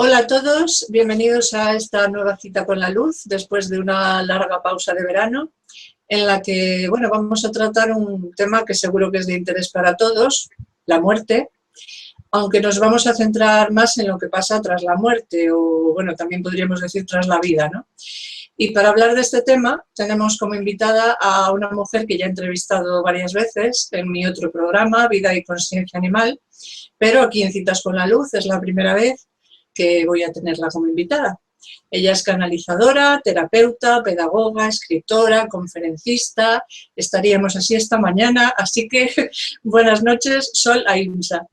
Hola a todos, bienvenidos a esta nueva cita con la luz después de una larga pausa de verano en la que, bueno, vamos a tratar un tema que seguro que es de interés para todos, la muerte, aunque nos vamos a centrar más en lo que pasa tras la muerte o, bueno, también podríamos decir tras la vida, ¿no? Y para hablar de este tema tenemos como invitada a una mujer que ya he entrevistado varias veces en mi otro programa, Vida y Consciencia Animal, pero aquí en Citas con la Luz es la primera vez que voy a tenerla como invitada. Ella es canalizadora, terapeuta, pedagoga, escritora, conferencista. Estaríamos así esta mañana, así que buenas noches, Sol Aimsa.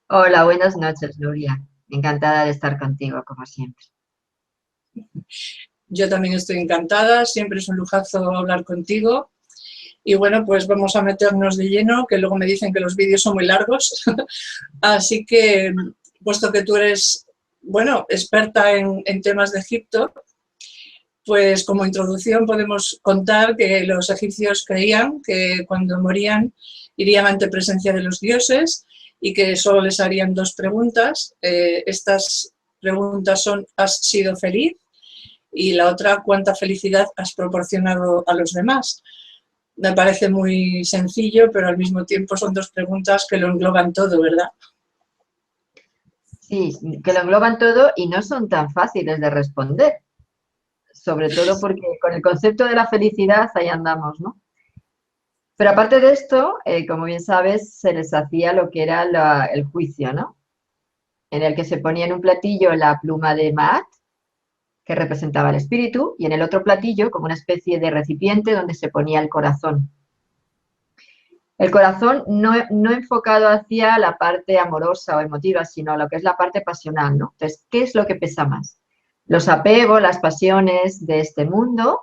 Hola, buenas noches, Nuria. Encantada de estar contigo, como siempre. Yo también estoy encantada, siempre es un lujazo hablar contigo. Y bueno, pues vamos a meternos de lleno, que luego me dicen que los vídeos son muy largos. Así que, puesto que tú eres, bueno, experta en temas de Egipto, pues como introducción podemos contar que los egipcios creían que cuando morían irían ante presencia de los dioses y que solo les harían dos preguntas. Estas preguntas son: ¿has sido feliz? Y la otra: ¿cuánta felicidad has proporcionado a los demás? Me parece muy sencillo, pero al mismo tiempo son dos preguntas que lo engloban todo, ¿verdad? Sí, que lo engloban todo y no son tan fáciles de responder, sobre todo porque con el concepto de la felicidad ahí andamos, ¿no? Pero aparte de esto, como bien sabes, se les hacía lo que era el juicio, ¿no? En el que se ponía en un platillo la pluma de Maat, que representaba el espíritu, y en el otro platillo como una especie de recipiente donde se ponía el corazón. El corazón no enfocado hacia la parte amorosa o emotiva, sino lo que es la parte pasional, ¿no? Entonces, ¿qué es lo que pesa más? ¿Los apegos, las pasiones de este mundo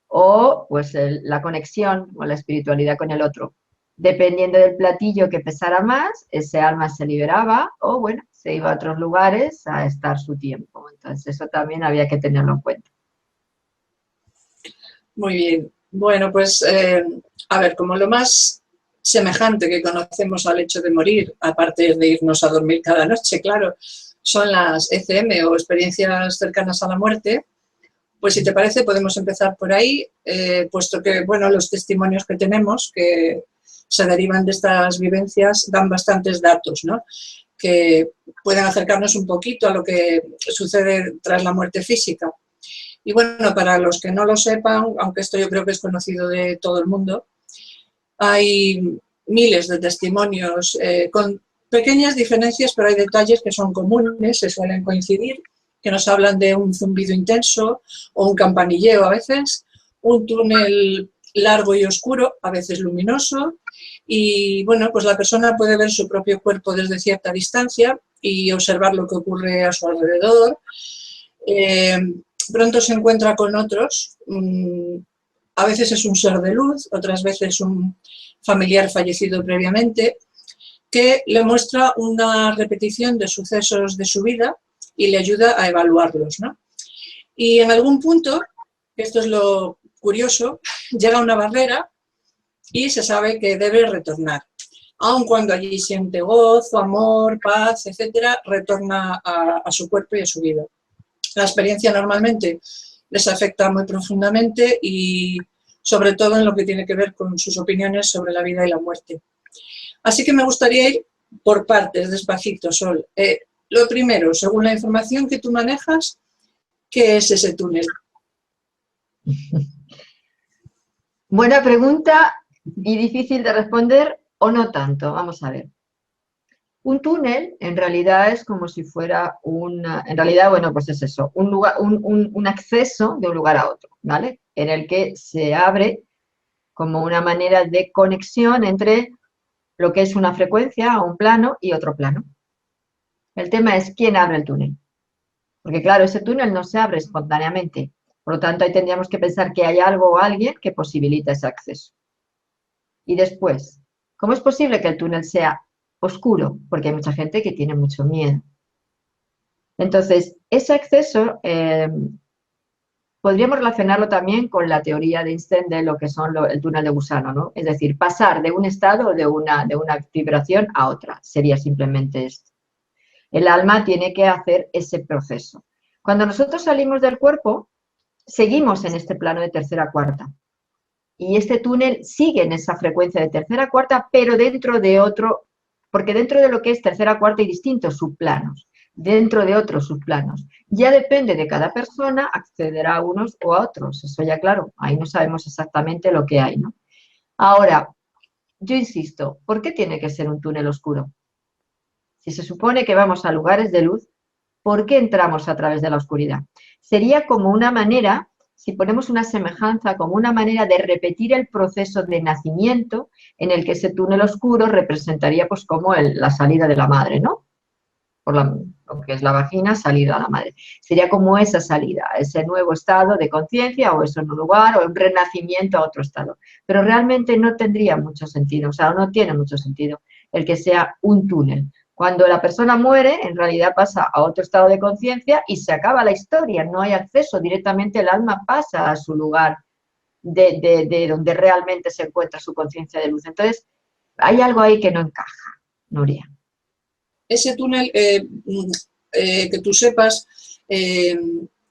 o pues la conexión o la espiritualidad con el otro? Dependiendo del platillo que pesara más, ese alma se liberaba o, bueno, se iba a otros lugares a estar su tiempo. Entonces, eso también había que tenerlo en cuenta. Muy bien. Bueno, pues a ver, como lo más semejante que conocemos al hecho de morir, aparte de irnos a dormir cada noche, claro, son las ECM o experiencias cercanas a la muerte. Pues si te parece podemos empezar por ahí, puesto que, bueno, los testimonios que tenemos que se derivan de estas vivencias dan bastantes datos, ¿no?, que pueden acercarnos un poquito a lo que sucede tras la muerte física. Y bueno, para los que no lo sepan, aunque esto yo creo que es conocido de todo el mundo, hay miles de testimonios con pequeñas diferencias, pero hay detalles que son comunes, se suelen coincidir, que nos hablan de un zumbido intenso o un campanilleo a veces, un túnel largo y oscuro, a veces luminoso, y bueno, pues la persona puede ver su propio cuerpo desde cierta distancia y observar lo que ocurre a su alrededor. Pronto se encuentra con otros, a veces es un ser de luz, otras veces un familiar fallecido previamente, que le muestra una repetición de sucesos de su vida y le ayuda a evaluarlos, ¿no? Y en algún punto, esto es lo curioso, llega a una barrera y se sabe que debe retornar. Aun cuando allí siente gozo, amor, paz, etcétera, retorna a su cuerpo y a su vida. La experiencia normalmente les afecta muy profundamente y sobre todo en lo que tiene que ver con sus opiniones sobre la vida y la muerte. Así que me gustaría ir por partes, despacito, Sol. Lo primero, según la información que tú manejas, ¿qué es ese túnel? Buena pregunta y difícil de responder o no tanto. Vamos a ver. Un túnel en realidad es como si fuera en realidad, bueno, pues es eso, un lugar, un acceso de un lugar a otro, ¿vale? En el que se abre como una manera de conexión entre lo que es una frecuencia o un plano y otro plano. El tema es quién abre el túnel. Porque claro, ese túnel no se abre espontáneamente. Por lo tanto, ahí tendríamos que pensar que hay algo o alguien que posibilita ese acceso. Y después, ¿cómo es posible que el túnel sea oscuro? Porque hay mucha gente que tiene mucho miedo. Entonces, ese acceso podríamos relacionarlo también con la teoría de Einstein de lo que son el túnel de gusano, ¿no? Es decir, pasar de un estado, de una vibración a otra. Sería simplemente esto. El alma tiene que hacer ese proceso. Cuando nosotros salimos del cuerpo, seguimos en este plano de tercera cuarta. Y este túnel sigue en esa frecuencia de tercera cuarta, pero dentro de otro, porque dentro de lo que es tercera cuarta hay distintos subplanos, dentro de otros subplanos. Ya depende de cada persona accederá a unos o a otros, eso ya claro, ahí no sabemos exactamente lo que hay, ¿no? Ahora, yo insisto, ¿por qué tiene que ser un túnel oscuro? Si se supone que vamos a lugares de luz, ¿por qué entramos a través de la oscuridad? Sería como una manera, si ponemos una semejanza, como una manera de repetir el proceso de nacimiento en el que ese túnel oscuro representaría pues como la salida de la madre, ¿no? Por lo que es la vagina, salida a la madre. Sería como esa salida, ese nuevo estado de conciencia o eso en un lugar o un renacimiento a otro estado. Pero realmente no tendría mucho sentido, o sea, no tiene mucho sentido el que sea un túnel. Cuando la persona muere, en realidad pasa a otro estado de conciencia y se acaba la historia, no hay acceso, directamente el alma pasa a su lugar de donde realmente se encuentra su conciencia de luz. Entonces, hay algo ahí que no encaja, Nuria. Ese túnel, que tú sepas,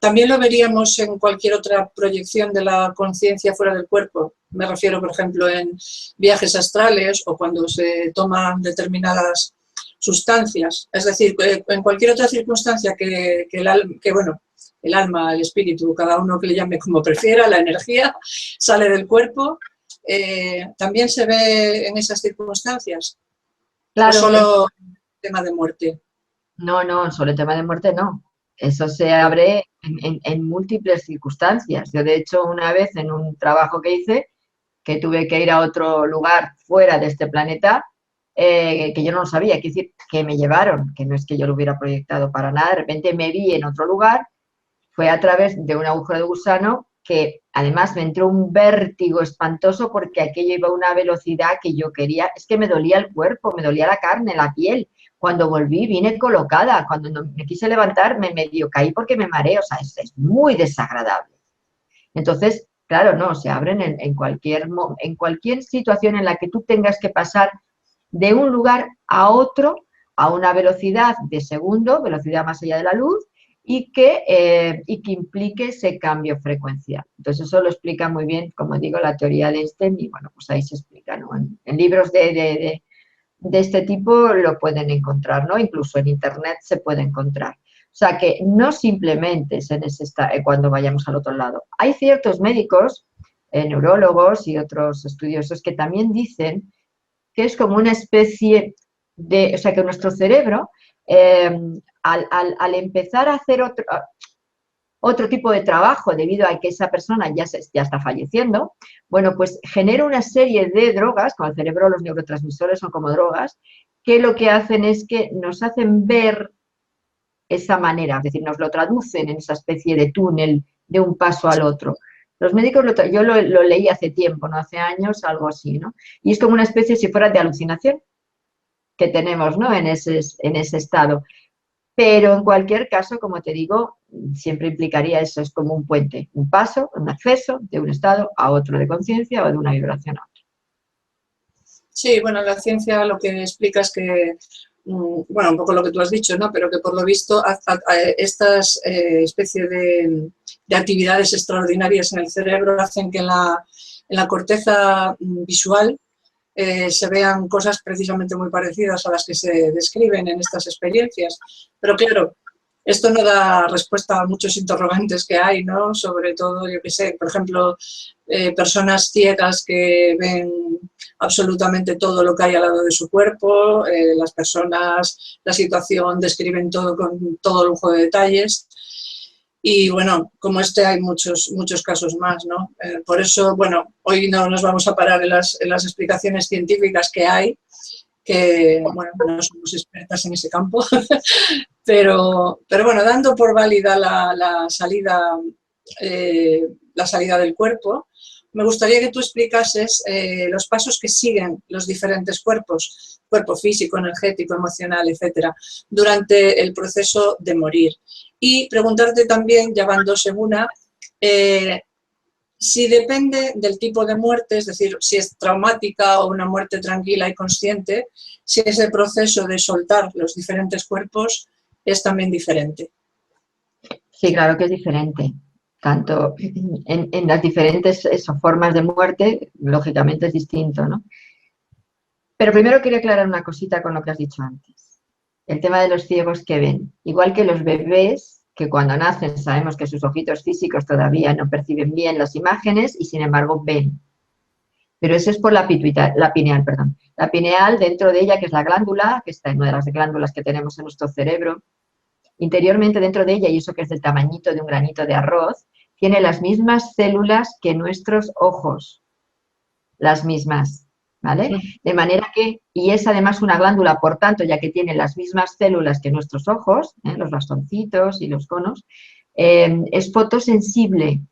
también lo veríamos en cualquier otra proyección de la conciencia fuera del cuerpo. Me refiero, por ejemplo, en viajes astrales o cuando se toman determinadas sustancias. Es decir, en cualquier otra circunstancia que el alma, el espíritu, cada uno que le llame como prefiera, la energía, sale del cuerpo, también se ve en esas circunstancias. Claro. ¿O solo tema de muerte? No, solo el tema de muerte no. Eso se abre en múltiples circunstancias. Yo, de hecho, una vez en un trabajo que hice, que tuve que ir a otro lugar fuera de este planeta, que yo no lo sabía, quiero decir, que me llevaron, que no es que yo lo hubiera proyectado para nada, de repente me vi en otro lugar, fue a través de un agujero de gusano que además me entró un vértigo espantoso porque aquello iba a una velocidad que yo quería, es que me dolía el cuerpo, me dolía la carne, la piel. Cuando volví vine colocada, cuando me quise levantar me medio caí porque me mareo, o sea, es muy desagradable. Entonces, claro, no, se abren en cualquier situación en la que tú tengas que pasar de un lugar a otro a una velocidad de segundo, velocidad más allá de la luz, y que implique ese cambio de frecuencia. Entonces eso lo explica muy bien, como digo, la teoría de Einstein, y bueno, pues ahí se explica, ¿no? En libros de este tipo lo pueden encontrar, ¿no? Incluso en internet se puede encontrar. O sea que no simplemente es en cuando vayamos al otro lado. Hay ciertos médicos, neurólogos y otros estudiosos que también dicen que es como una especie de, o sea, que nuestro cerebro, al empezar a hacer otro tipo de trabajo debido a que esa persona ya está falleciendo, bueno, pues genera una serie de drogas, con el cerebro los neurotransmisores son como drogas, que lo que hacen es que nos hacen ver esa manera, es decir, nos lo traducen en esa especie de túnel de un paso al otro. Los médicos, yo lo leí hace tiempo, no hace años, algo así, ¿no? Y es como una especie, si fuera de alucinación que tenemos, ¿no? En ese estado. Pero en cualquier caso, como te digo, siempre implicaría eso, es como un puente, un paso, un acceso de un estado a otro de conciencia o de una vibración a otra. Sí, bueno, la ciencia lo que explica es que, bueno, un poco lo que tú has dicho, ¿no? Pero que por lo visto estas especie de actividades extraordinarias en el cerebro hacen que en la corteza visual se vean cosas precisamente muy parecidas a las que se describen en estas experiencias. Pero claro, esto no da respuesta a muchos interrogantes que hay, ¿no? Sobre todo, yo qué sé, por ejemplo, personas ciegas que ven absolutamente todo lo que hay al lado de su cuerpo, las personas, la situación, describen todo con todo lujo de detalles. Y bueno, como este hay muchos casos más, ¿no? Por eso, bueno, hoy no nos vamos a parar en las explicaciones científicas que hay, que, bueno, no somos expertas en ese campo, pero bueno, dando por válida la salida del cuerpo, me gustaría que tú explicases los pasos que siguen los diferentes cuerpos, cuerpo físico, energético, emocional, etcétera, durante el proceso de morir. Y preguntarte también, ya van dos en una, si depende del tipo de muerte, es decir, si es traumática o una muerte tranquila y consciente, si ese proceso de soltar los diferentes cuerpos es también diferente. Sí, claro que es diferente. Tanto en las diferentes formas de muerte, lógicamente es distinto, ¿no? Pero primero quería aclarar una cosita con lo que has dicho antes. El tema de los ciegos que ven. Igual que los bebés, que cuando nacen sabemos que sus ojitos físicos todavía no perciben bien las imágenes y sin embargo ven. Pero eso es por la pineal, perdón. La pineal, dentro de ella, que es la glándula, que está en una de las glándulas que tenemos en nuestro cerebro, interiormente dentro de ella, y eso que es del tamañito de un granito de arroz, tiene las mismas células que nuestros ojos, las mismas, ¿vale? De manera que, y es además una glándula, por tanto, ya que tiene las mismas células que nuestros ojos, los bastoncitos y los conos, es fotosensible,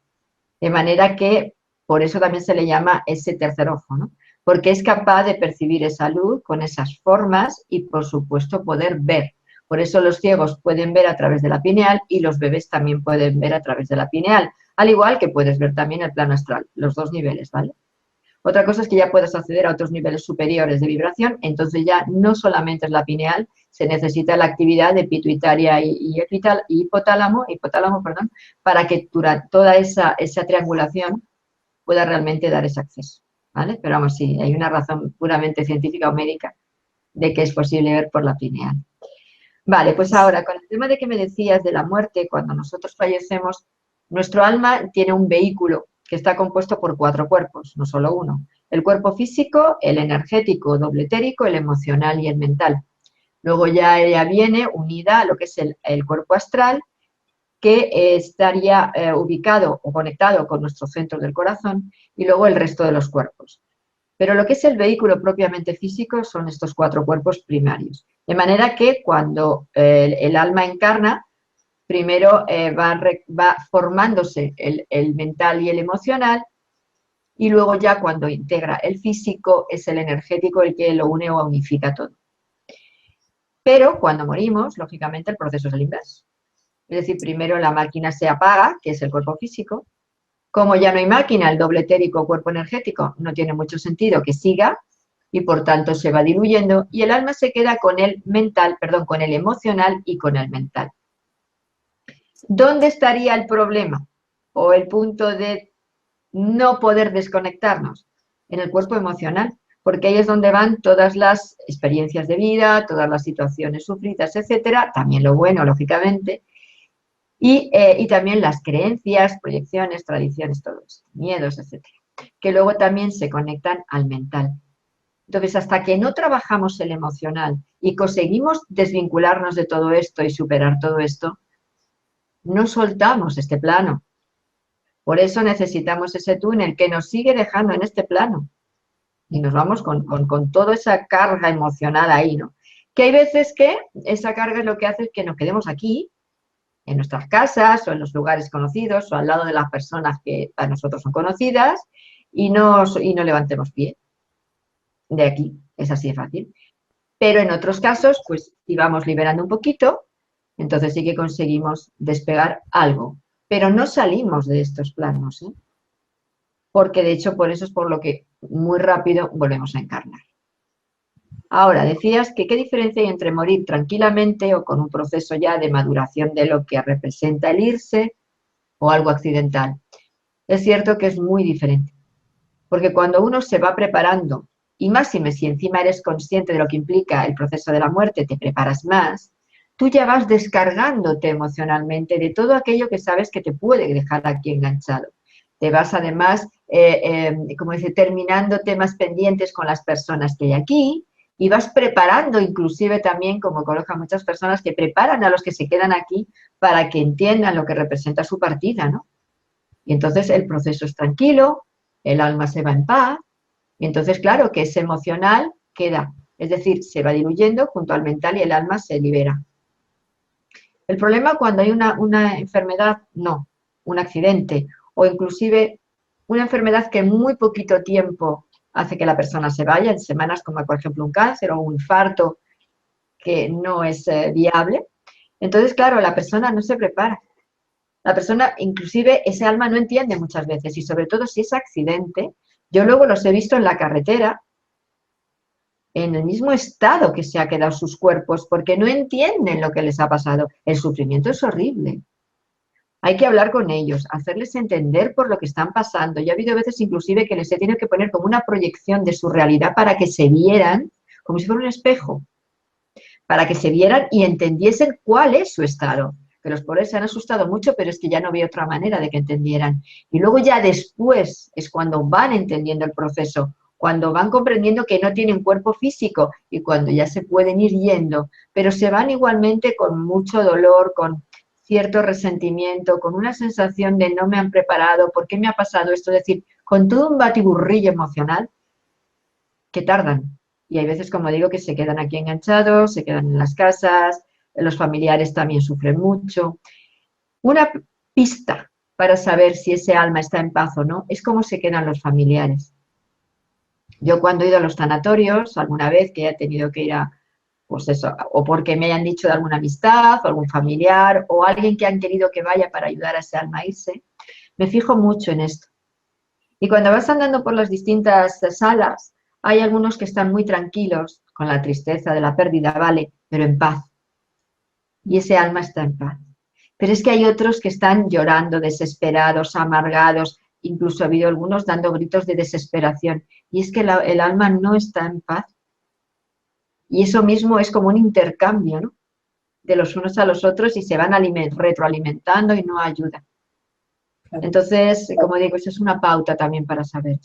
de manera que, por eso también se le llama ese tercer ojo, ¿no? Porque es capaz de percibir esa luz con esas formas y, por supuesto, poder ver. Por eso los ciegos pueden ver a través de la pineal y los bebés también pueden ver a través de la pineal, al igual que puedes ver también el plano astral, los dos niveles, ¿vale? Otra cosa es que ya puedas acceder a otros niveles superiores de vibración, entonces ya no solamente es la pineal, se necesita la actividad de pituitaria y hipotálamo, perdón, para que durante toda esa triangulación pueda realmente dar ese acceso, ¿vale? Pero vamos, sí, hay una razón puramente científica o médica de que es posible ver por la pineal. Vale, pues ahora, con el tema de que me decías de la muerte, cuando nosotros fallecemos, nuestro alma tiene un vehículo que está compuesto por 4 cuerpos, no solo uno. El cuerpo físico, el energético, doble etérico, el emocional y el mental. Luego ya ella viene unida a lo que es el cuerpo astral, que estaría ubicado o conectado con nuestro centro del corazón, y luego el resto de los cuerpos. Pero lo que es el vehículo propiamente físico son estos 4 cuerpos primarios. De manera que cuando el alma encarna, primero va formándose el mental y el emocional, y luego ya cuando integra el físico es el energético el que lo une o unifica todo. Pero cuando morimos, lógicamente el proceso es el inverso. Es decir, primero la máquina se apaga, que es el cuerpo físico. Como ya no hay máquina, el doble etérico o cuerpo energético, no tiene mucho sentido que siga y por tanto se va diluyendo y el alma se queda con el mental, perdón, con el emocional y con el mental. ¿Dónde estaría el problema o el punto de no poder desconectarnos? En el cuerpo emocional, porque ahí es donde van todas las experiencias de vida, todas las situaciones sufridas, etcétera, también lo bueno, lógicamente, y también las creencias, proyecciones, tradiciones, todo esto, miedos, etcétera, que luego también se conectan al mental. Entonces, hasta que no trabajamos el emocional y conseguimos desvincularnos de todo esto y superar todo esto, no soltamos este plano. Por eso necesitamos ese túnel que nos sigue dejando en este plano. Y nos vamos con toda esa carga emocional ahí, ¿no? Que hay veces que esa carga es lo que hace que nos quedemos aquí, en nuestras casas o en los lugares conocidos o al lado de las personas que para nosotros son conocidas y no levantemos pie de aquí. Es así de fácil. Pero en otros casos, pues si vamos liberando un poquito, entonces sí que conseguimos despegar algo. Pero no salimos de estos planos, ¿eh? Porque de hecho por eso es por lo que muy rápido volvemos a encarnar. Ahora, decías que qué diferencia hay entre morir tranquilamente o con un proceso ya de maduración de lo que representa el irse o algo accidental. Es cierto que es muy diferente, porque cuando uno se va preparando, y máxime si encima eres consciente de lo que implica el proceso de la muerte, te preparas más, tú ya vas descargándote emocionalmente de todo aquello que sabes que te puede dejar aquí enganchado. Te vas además, como dice, terminando temas pendientes con las personas que hay aquí, y vas preparando inclusive también, como colocan muchas personas, que preparan a los que se quedan aquí para que entiendan lo que representa su partida, ¿no? Y entonces el proceso es tranquilo, el alma se va en paz, y entonces, claro, que ese emocional queda, es decir, se va diluyendo junto al mental y el alma se libera. El problema cuando hay una enfermedad, no, un accidente, o inclusive una enfermedad que en muy poquito tiempo hace que la persona se vaya, en semanas como por ejemplo un cáncer o un infarto que no es viable. Entonces, claro, la persona no se prepara. La persona, inclusive, ese alma no entiende muchas veces y sobre todo si es accidente. Yo luego los he visto en la carretera en el mismo estado que se ha quedado sus cuerpos, porque no entienden lo que les ha pasado. El sufrimiento es horrible. Hay que hablar con ellos, hacerles entender por lo que están pasando. Ya ha habido veces inclusive que les he tenido que poner como una proyección de su realidad para que se vieran, como si fuera un espejo, para que se vieran y entendiesen cuál es su estado. Que los pobres se han asustado mucho, pero es que ya no había otra manera de que entendieran. Y luego ya después es cuando van entendiendo el proceso, cuando van comprendiendo que no tienen cuerpo físico y cuando ya se pueden ir yendo, pero se van igualmente con mucho dolor, con cierto resentimiento, con una sensación de no me han preparado, ¿por qué me ha pasado esto? Es decir, con todo un batiburrillo emocional que tardan. Y hay veces, como digo, que se quedan aquí enganchados, se quedan en las casas, los familiares también sufren mucho. Una pista para saber si ese alma está en paz o no es cómo se quedan los familiares. Yo cuando he ido a los tanatorios, alguna vez que he tenido que ir a, pues eso, o porque me hayan dicho de alguna amistad, o algún familiar, o alguien que han querido que vaya para ayudar a ese alma a irse, me fijo mucho en esto. Y cuando vas andando por las distintas salas, hay algunos que están muy tranquilos, con la tristeza de la pérdida, vale, pero en paz. Y ese alma está en paz. Pero es que hay otros que están llorando, desesperados, amargados, incluso ha habido algunos dando gritos de desesperación. Y es que el alma no está en paz. Y eso mismo es como un intercambio, ¿no?, de los unos a los otros y se van retroalimentando y no ayuda. Entonces, como digo, eso es una pauta también para saber.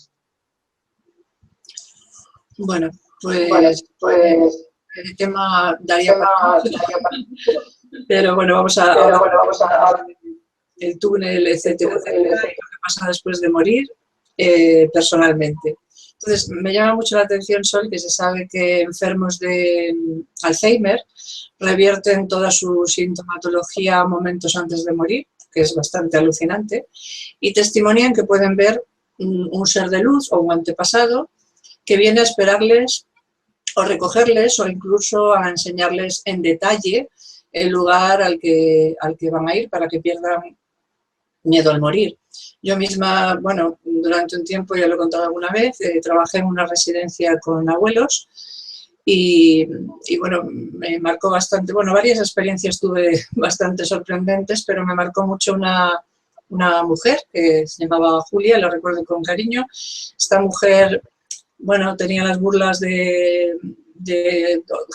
Bueno, pues el tema daría para... Pero bueno, vamos a el túnel, etcétera, etcétera, y lo que pasa después de morir personalmente. Entonces, me llama mucho la atención, Sol, que se sabe que enfermos de Alzheimer revierten toda su sintomatología momentos antes de morir, que es bastante alucinante, y testimonian que pueden ver un ser de luz o un antepasado que viene a esperarles o recogerles o incluso a enseñarles en detalle el lugar al que van a ir para que pierdan miedo al morir. Yo misma, bueno, durante un tiempo, ya lo he contado alguna vez, trabajé en una residencia con abuelos y bueno, me marcó bastante, bueno, varias experiencias tuve bastante sorprendentes, pero me marcó mucho una mujer que se llamaba Julia, la recuerdo con cariño. Esta mujer, bueno, tenía las burlas de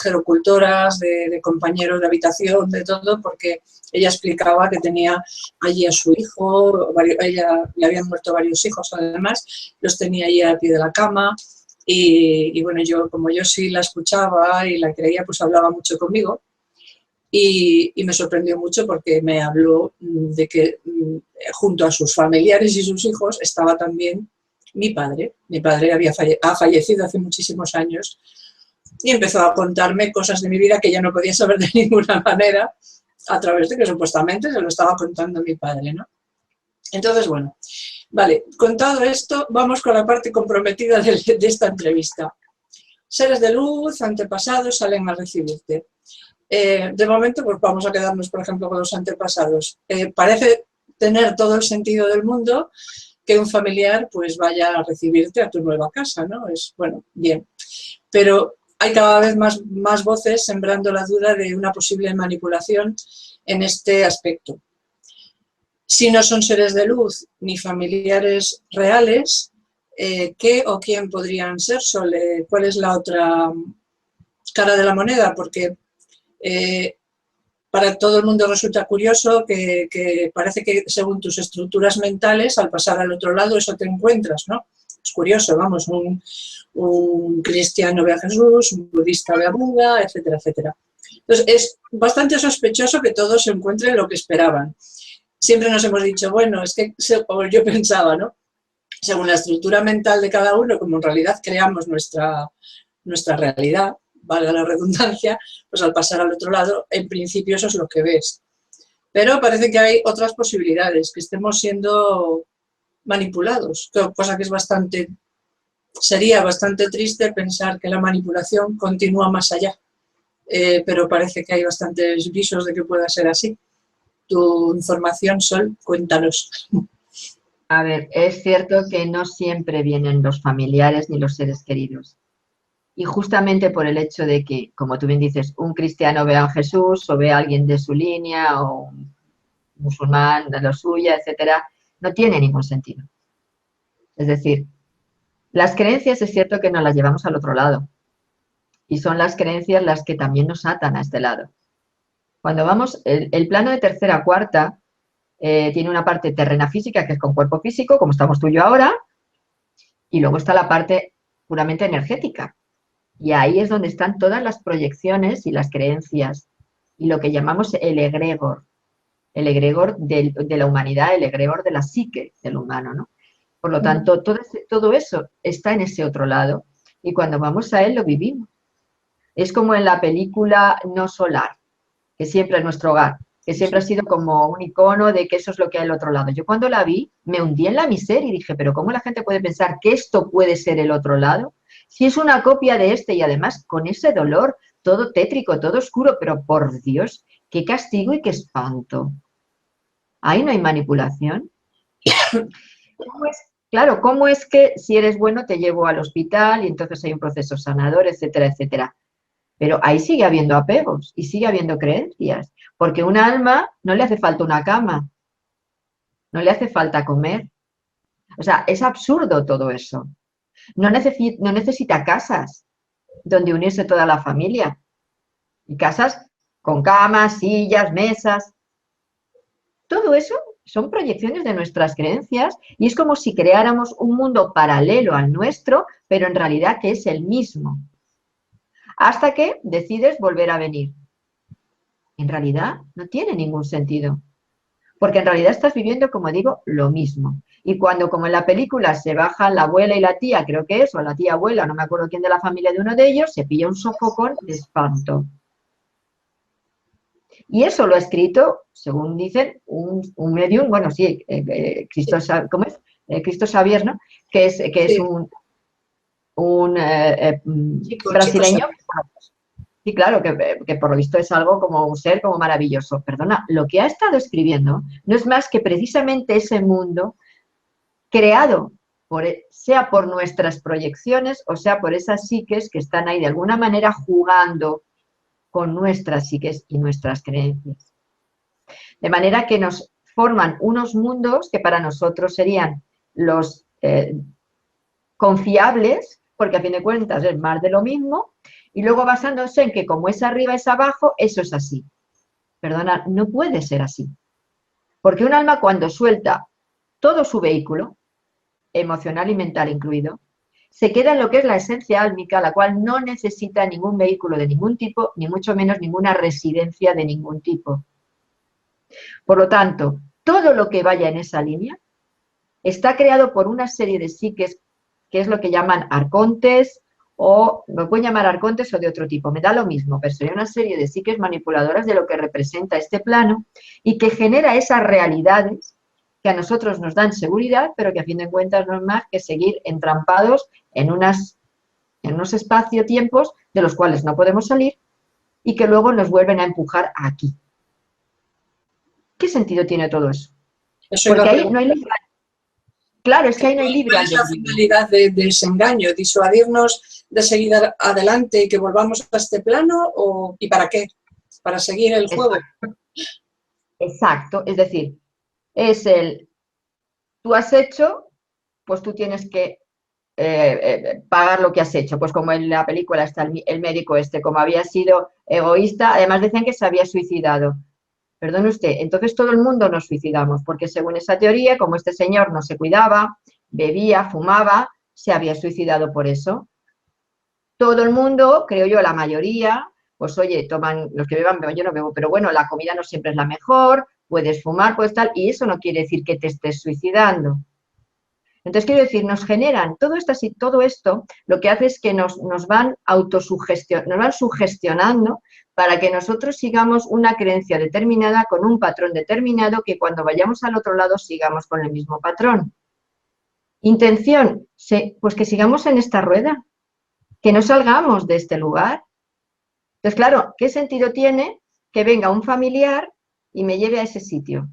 gerocultoras, de compañeros de habitación, de todo, porque ella explicaba que tenía allí a su hijo, ella le habían muerto varios hijos además, los tenía allí al pie de la cama y bueno, yo como yo sí la escuchaba y la creía, pues hablaba mucho conmigo y me sorprendió mucho porque me habló de que junto a sus familiares y sus hijos estaba también mi padre. Mi padre ha fallecido hace muchísimos años y empezó a contarme cosas de mi vida que yo no podía saber de ninguna manera a través de que supuestamente se lo estaba contando mi padre, ¿no? Entonces, bueno, vale, contado esto, vamos con la parte comprometida de esta entrevista. Seres de luz, antepasados, salen a recibirte. De momento, pues vamos a quedarnos, por ejemplo, con los antepasados. Parece tener todo el sentido del mundo que un familiar pues vaya a recibirte a tu nueva casa, ¿no? Es, bueno, bien. Pero hay cada vez más voces sembrando la duda de una posible manipulación en este aspecto. Si no son seres de luz ni familiares reales, ¿qué o quién podrían ser? ¿Cuál es la otra cara de la moneda? Porque para todo el mundo resulta curioso que parece que según tus estructuras mentales, al pasar al otro lado, eso te encuentras, ¿no? Es curioso, vamos, un cristiano ve a Jesús, un budista ve a Buda, etcétera, etcétera. Entonces, es bastante sospechoso que todos se encuentren lo que esperaban. Siempre nos hemos dicho, bueno, es que, o yo pensaba, ¿no? Según la estructura mental de cada uno, como en realidad creamos nuestra realidad, valga la redundancia, pues al pasar al otro lado, en principio eso es lo que ves. Pero parece que hay otras posibilidades, que estemos siendo manipulados, cosa que es sería bastante triste pensar que la manipulación continúa más allá, pero parece que hay bastantes visos de que pueda ser así. Tu información, Sol, cuéntanos. A ver, es cierto que no siempre vienen los familiares ni los seres queridos. Y justamente por el hecho de que, como tú bien dices, un cristiano ve a Jesús o ve a alguien de su línea o un musulmán de la suya, etcétera, no tiene ningún sentido. Es decir, las creencias es cierto que nos las llevamos al otro lado y son las creencias las que también nos atan a este lado. Cuando vamos, el plano de tercera a cuarta tiene una parte terrena física, que es con cuerpo físico, como estamos tú y yo ahora, y luego está la parte puramente energética. Y ahí es donde están todas las proyecciones y las creencias y lo que llamamos el egregor de la humanidad, el egregor de la psique del humano, ¿no? Por lo tanto, todo eso está en ese otro lado y cuando vamos a él lo vivimos. Es como en la película No Solar, que siempre es nuestro hogar, que siempre ha sido como un icono de que eso es lo que hay al otro lado. Yo cuando la vi me hundí en la miseria y dije, pero ¿cómo la gente puede pensar que esto puede ser el otro lado? Si es una copia de este y además con ese dolor, todo tétrico, todo oscuro, pero por Dios, qué castigo y qué espanto. Ahí no hay manipulación. Claro, ¿cómo es que si eres bueno te llevo al hospital y entonces hay un proceso sanador, etcétera, etcétera? Pero ahí sigue habiendo apegos y sigue habiendo creencias, porque un alma no le hace falta una cama, no le hace falta comer. O sea, es absurdo todo eso. No necesita casas donde unirse toda la familia. Y casas con camas, sillas, mesas. Todo eso son proyecciones de nuestras creencias y es como si creáramos un mundo paralelo al nuestro, pero en realidad que es el mismo. Hasta que decides volver a venir. En realidad no tiene ningún sentido. Porque en realidad estás viviendo, como digo, lo mismo. Y cuando, como en la película, se bajan la abuela y la tía, creo que es, o la tía abuela, no me acuerdo quién de la familia de uno de ellos, se pilla un sofocón de espanto. Y eso lo ha escrito, según dicen, un medium, bueno, sí, Cristo, ¿cómo es? Cristo Xavier, ¿no? Que es Sí. un brasileño. Sí, claro, que por lo visto es algo como un ser como maravilloso. Perdona, lo que ha estado escribiendo no es más que precisamente ese mundo creado, sea por nuestras proyecciones o sea por esas psiques que están ahí de alguna manera jugando con nuestras psiques y nuestras creencias. De manera que nos forman unos mundos que para nosotros serían los confiables, porque a fin de cuentas es más de lo mismo, y luego basándose en que como es arriba es abajo, eso es así. Perdona, no puede ser así. Porque un alma cuando suelta todo su vehículo, emocional y mental incluido, se queda en lo que es la esencia álmica, la cual no necesita ningún vehículo de ningún tipo, ni mucho menos ninguna residencia de ningún tipo. Por lo tanto, todo lo que vaya en esa línea está creado por una serie de psiques, que es lo que llaman arcontes, o me pueden llamar arcontes o de otro tipo, me da lo mismo, pero sería una serie de psiques manipuladoras de lo que representa este plano y que genera esas realidades que a nosotros nos dan seguridad, pero que a fin de cuentas no es más que seguir entrampados en unos espacio-tiempos de los cuales no podemos salir y que luego nos vuelven a empujar aquí. ¿Qué sentido tiene todo eso? Porque ahí no hay libre. Claro, es que ahí no hay libre albedrío. ¿Cuál es la finalidad de ese engaño? ¿Disuadirnos de seguir adelante y que volvamos a este plano? ¿Y para qué? ¿Para seguir el juego? Exacto, es decir, tú has hecho, pues tú tienes que pagar lo que has hecho. Pues como en la película está el médico como había sido egoísta, además decían que se había suicidado. Perdone usted, entonces todo el mundo nos suicidamos, porque según esa teoría, como este señor no se cuidaba, bebía, fumaba, se había suicidado por eso. Todo el mundo, creo yo, la mayoría, pues oye, toman, los que beban, yo no bebo, pero bueno, la comida no siempre es la mejor, puedes fumar, puedes tal, y eso no quiere decir que te estés suicidando. Entonces, quiero decir, nos generan todo esto, lo que hace es que nos van sugestionando para que nosotros sigamos una creencia determinada con un patrón determinado que cuando vayamos al otro lado sigamos con el mismo patrón. Intención, pues que sigamos en esta rueda, que no salgamos de este lugar. Entonces, claro, ¿qué sentido tiene que venga un familiar y me lleve a ese sitio?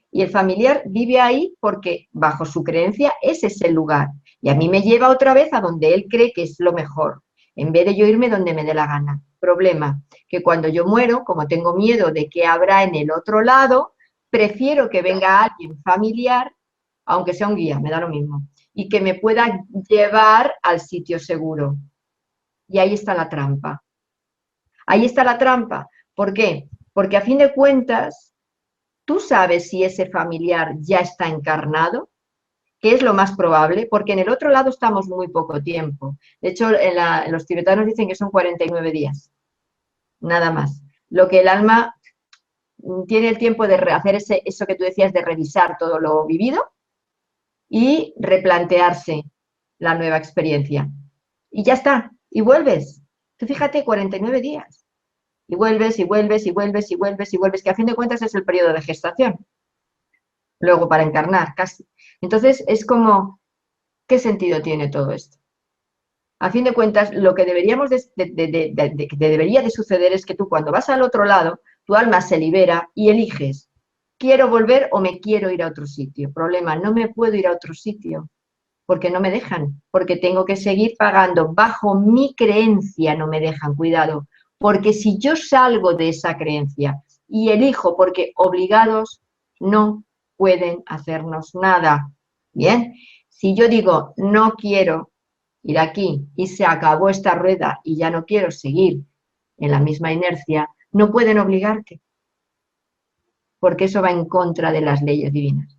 Y el familiar vive ahí porque, bajo su creencia, ese es el lugar. Y a mí me lleva otra vez a donde él cree que es lo mejor, en vez de yo irme donde me dé la gana. Problema, que cuando yo muero, como tengo miedo de qué habrá en el otro lado, prefiero que venga alguien familiar, aunque sea un guía, me da lo mismo, y que me pueda llevar al sitio seguro. Y ahí está la trampa. Ahí está la trampa. ¿Por qué? Porque a fin de cuentas, tú sabes si ese familiar ya está encarnado, que es lo más probable, porque en el otro lado estamos muy poco tiempo. De hecho, los tibetanos dicen que son 49 días, nada más. Lo que el alma tiene el tiempo de hacer eso que tú decías, de revisar todo lo vivido y replantearse la nueva experiencia. Y ya está, y vuelves. Tú fíjate, 49 días. Y vuelves, y vuelves, y vuelves, y vuelves, y vuelves, que a fin de cuentas es el periodo de gestación. Luego para encarnar, casi. Entonces, es como, ¿qué sentido tiene todo esto? A fin de cuentas, lo que deberíamos que debería de suceder es que tú cuando vas al otro lado, tu alma se libera y eliges, ¿quiero volver o me quiero ir a otro sitio? Problema, no me puedo ir a otro sitio porque no me dejan, porque tengo que seguir pagando bajo mi creencia, no me dejan, cuidado, porque si yo salgo de esa creencia y elijo, porque obligados no pueden hacernos nada, ¿bien? Si yo digo, no quiero ir aquí y se acabó esta rueda y ya no quiero seguir en la misma inercia, no pueden obligarte, porque eso va en contra de las leyes divinas.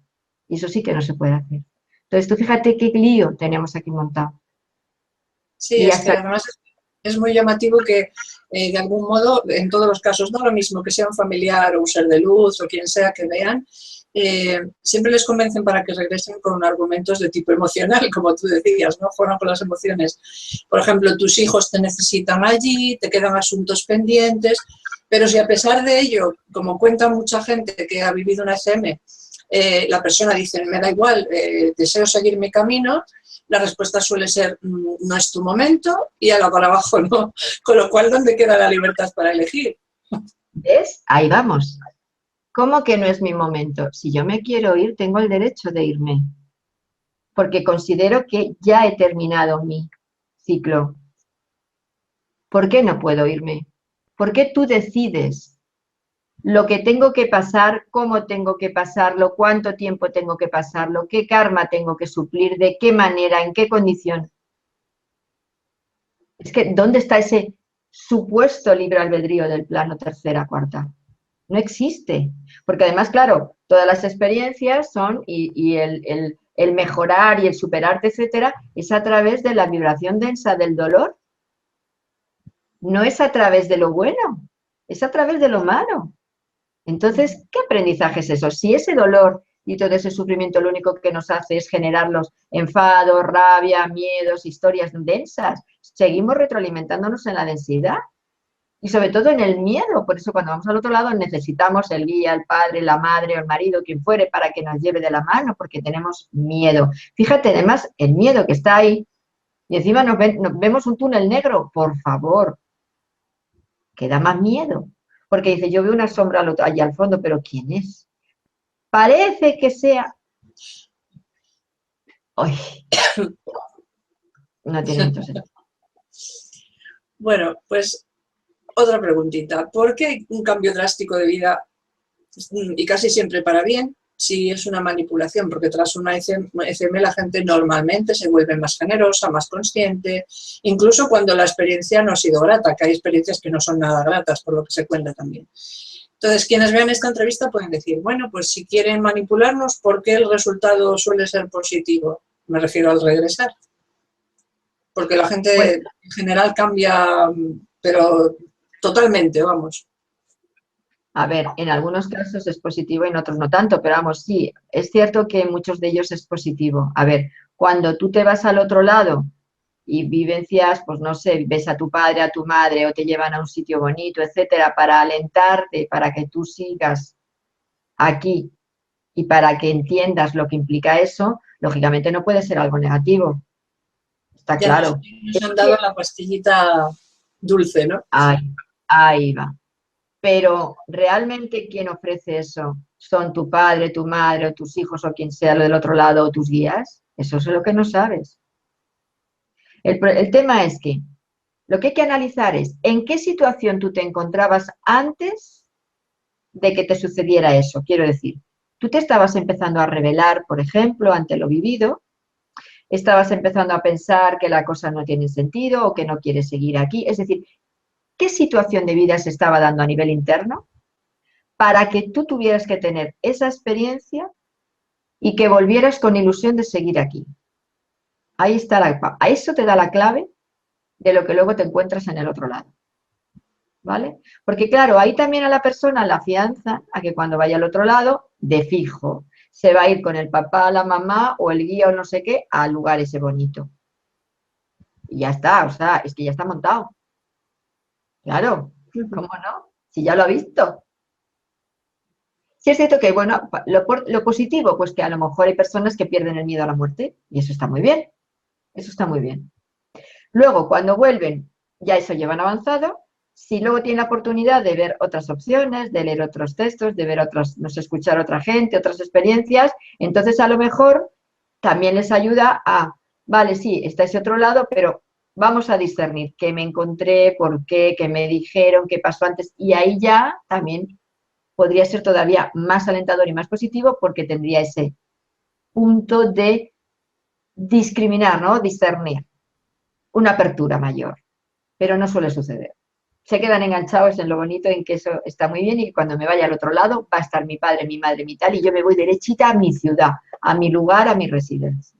Y eso sí que no se puede hacer. Entonces, tú fíjate qué lío tenemos aquí montado. Sí, Y es que hasta además es muy llamativo que de algún modo, en todos los casos, no lo mismo que sea un familiar o un ser de luz o quien sea que vean, siempre les convencen para que regresen con argumentos de tipo emocional, como tú decías, ¿no? Juegan con las emociones. Por ejemplo, tus hijos te necesitan allí, te quedan asuntos pendientes, pero si a pesar de ello, como cuenta mucha gente que ha vivido una SM, la persona dice, me da igual, deseo seguir mi camino, la respuesta suele ser, no es tu momento, y haga para abajo, ¿no? Con lo cual, ¿dónde queda la libertad para elegir? ¿ves? Ahí vamos. ¿Cómo que no es mi momento? Si yo me quiero ir, tengo el derecho de irme, porque considero que ya he terminado mi ciclo. ¿Por qué no puedo irme? ¿Por qué tú decides lo que tengo que pasar, cómo tengo que pasarlo, cuánto tiempo tengo que pasarlo, qué karma tengo que suplir, de qué manera, en qué condición? Es que, ¿dónde está ese supuesto libre albedrío del plano tercera, cuarta? No existe. Porque además, claro, todas las experiencias son, y el mejorar y el superarte, etcétera, es a través de la vibración densa del dolor. No es a través de lo bueno, es a través de lo malo. Entonces, ¿qué aprendizaje es eso? Si ese dolor y todo ese sufrimiento lo único que nos hace es generar los enfados, rabia, miedos, historias densas, seguimos retroalimentándonos en la densidad y sobre todo en el miedo. Por eso cuando vamos al otro lado necesitamos el guía, el padre, la madre o el marido, quien fuere, para que nos lleve de la mano, porque tenemos miedo. Fíjate, además, el miedo que está ahí y encima nos vemos un túnel negro, por favor, que da más miedo. Porque dice, yo veo una sombra allá al fondo, pero ¿quién es? Parece que sea... Ay, no tiene mucho sentido. Bueno, pues otra preguntita. ¿Por qué un cambio drástico de vida, y casi siempre para bien, si es una manipulación? Porque tras una ECM la gente normalmente se vuelve más generosa, más consciente, incluso cuando la experiencia no ha sido grata, que hay experiencias que no son nada gratas, por lo que se cuenta también. Entonces, quienes vean esta entrevista pueden decir, bueno, pues si quieren manipularnos, ¿por qué el resultado suele ser positivo? Me refiero al regresar. Porque la gente Pues, en general cambia, pero totalmente, vamos. a ver, en algunos casos es positivo y en otros no tanto, pero vamos, sí, es cierto que en muchos de ellos es positivo. A ver, cuando tú te vas al otro lado y vivencias, pues no sé, ves a tu padre, a tu madre o te llevan a un sitio bonito, etcétera, para alentarte, para que tú sigas aquí y para que entiendas lo que implica eso, lógicamente no puede ser algo negativo. Está Ya claro. nos han dado la pastillita dulce, ¿no? Ahí, ahí va. Pero realmente quien ofrece eso son tu padre, tu madre o tus hijos o quien sea lo del otro lado o tus guías. Eso es lo que no sabes. El tema es que lo que hay que analizar es en qué situación tú te encontrabas antes de que te sucediera eso. Quiero decir, tú te estabas empezando a rebelar, por ejemplo, ante lo vivido, estabas empezando a pensar que la cosa no tiene sentido o que no quieres seguir aquí. Es decir, ¿qué situación de vida se estaba dando a nivel interno para que tú tuvieras que tener esa experiencia y que volvieras con ilusión de seguir aquí? Ahí está a eso te da la clave de lo que luego te encuentras en el otro lado. ¿Vale? Porque claro, ahí también a la persona la afianza a que cuando vaya al otro lado, de fijo, se va a ir con el papá, la mamá o el guía o no sé qué al lugar ese bonito. Y ya está, o sea, es que ya está montado. Claro, ¿cómo no? Si ya lo ha visto. Sí es cierto que, bueno, lo positivo, pues que a lo mejor hay personas que pierden el miedo a la muerte y eso está muy bien, eso está muy bien. Luego, cuando vuelven, ya eso llevan avanzado. Si luego tienen la oportunidad de ver otras opciones, de leer otros textos, de ver otras, no sé, escuchar a otra gente, otras experiencias, entonces a lo mejor también les ayuda a, vale, sí, está ese otro lado, pero vamos a discernir qué me encontré, por qué, qué me dijeron, qué pasó antes, y ahí ya también podría ser todavía más alentador y más positivo porque tendría ese punto de discriminar, ¿no? Discernir, una apertura mayor, pero no suele suceder. Se quedan enganchados en lo bonito, en que eso está muy bien y que cuando me vaya al otro lado va a estar mi padre, mi madre, mi tal, y yo me voy derechita a mi ciudad, a mi lugar, a mi residencia.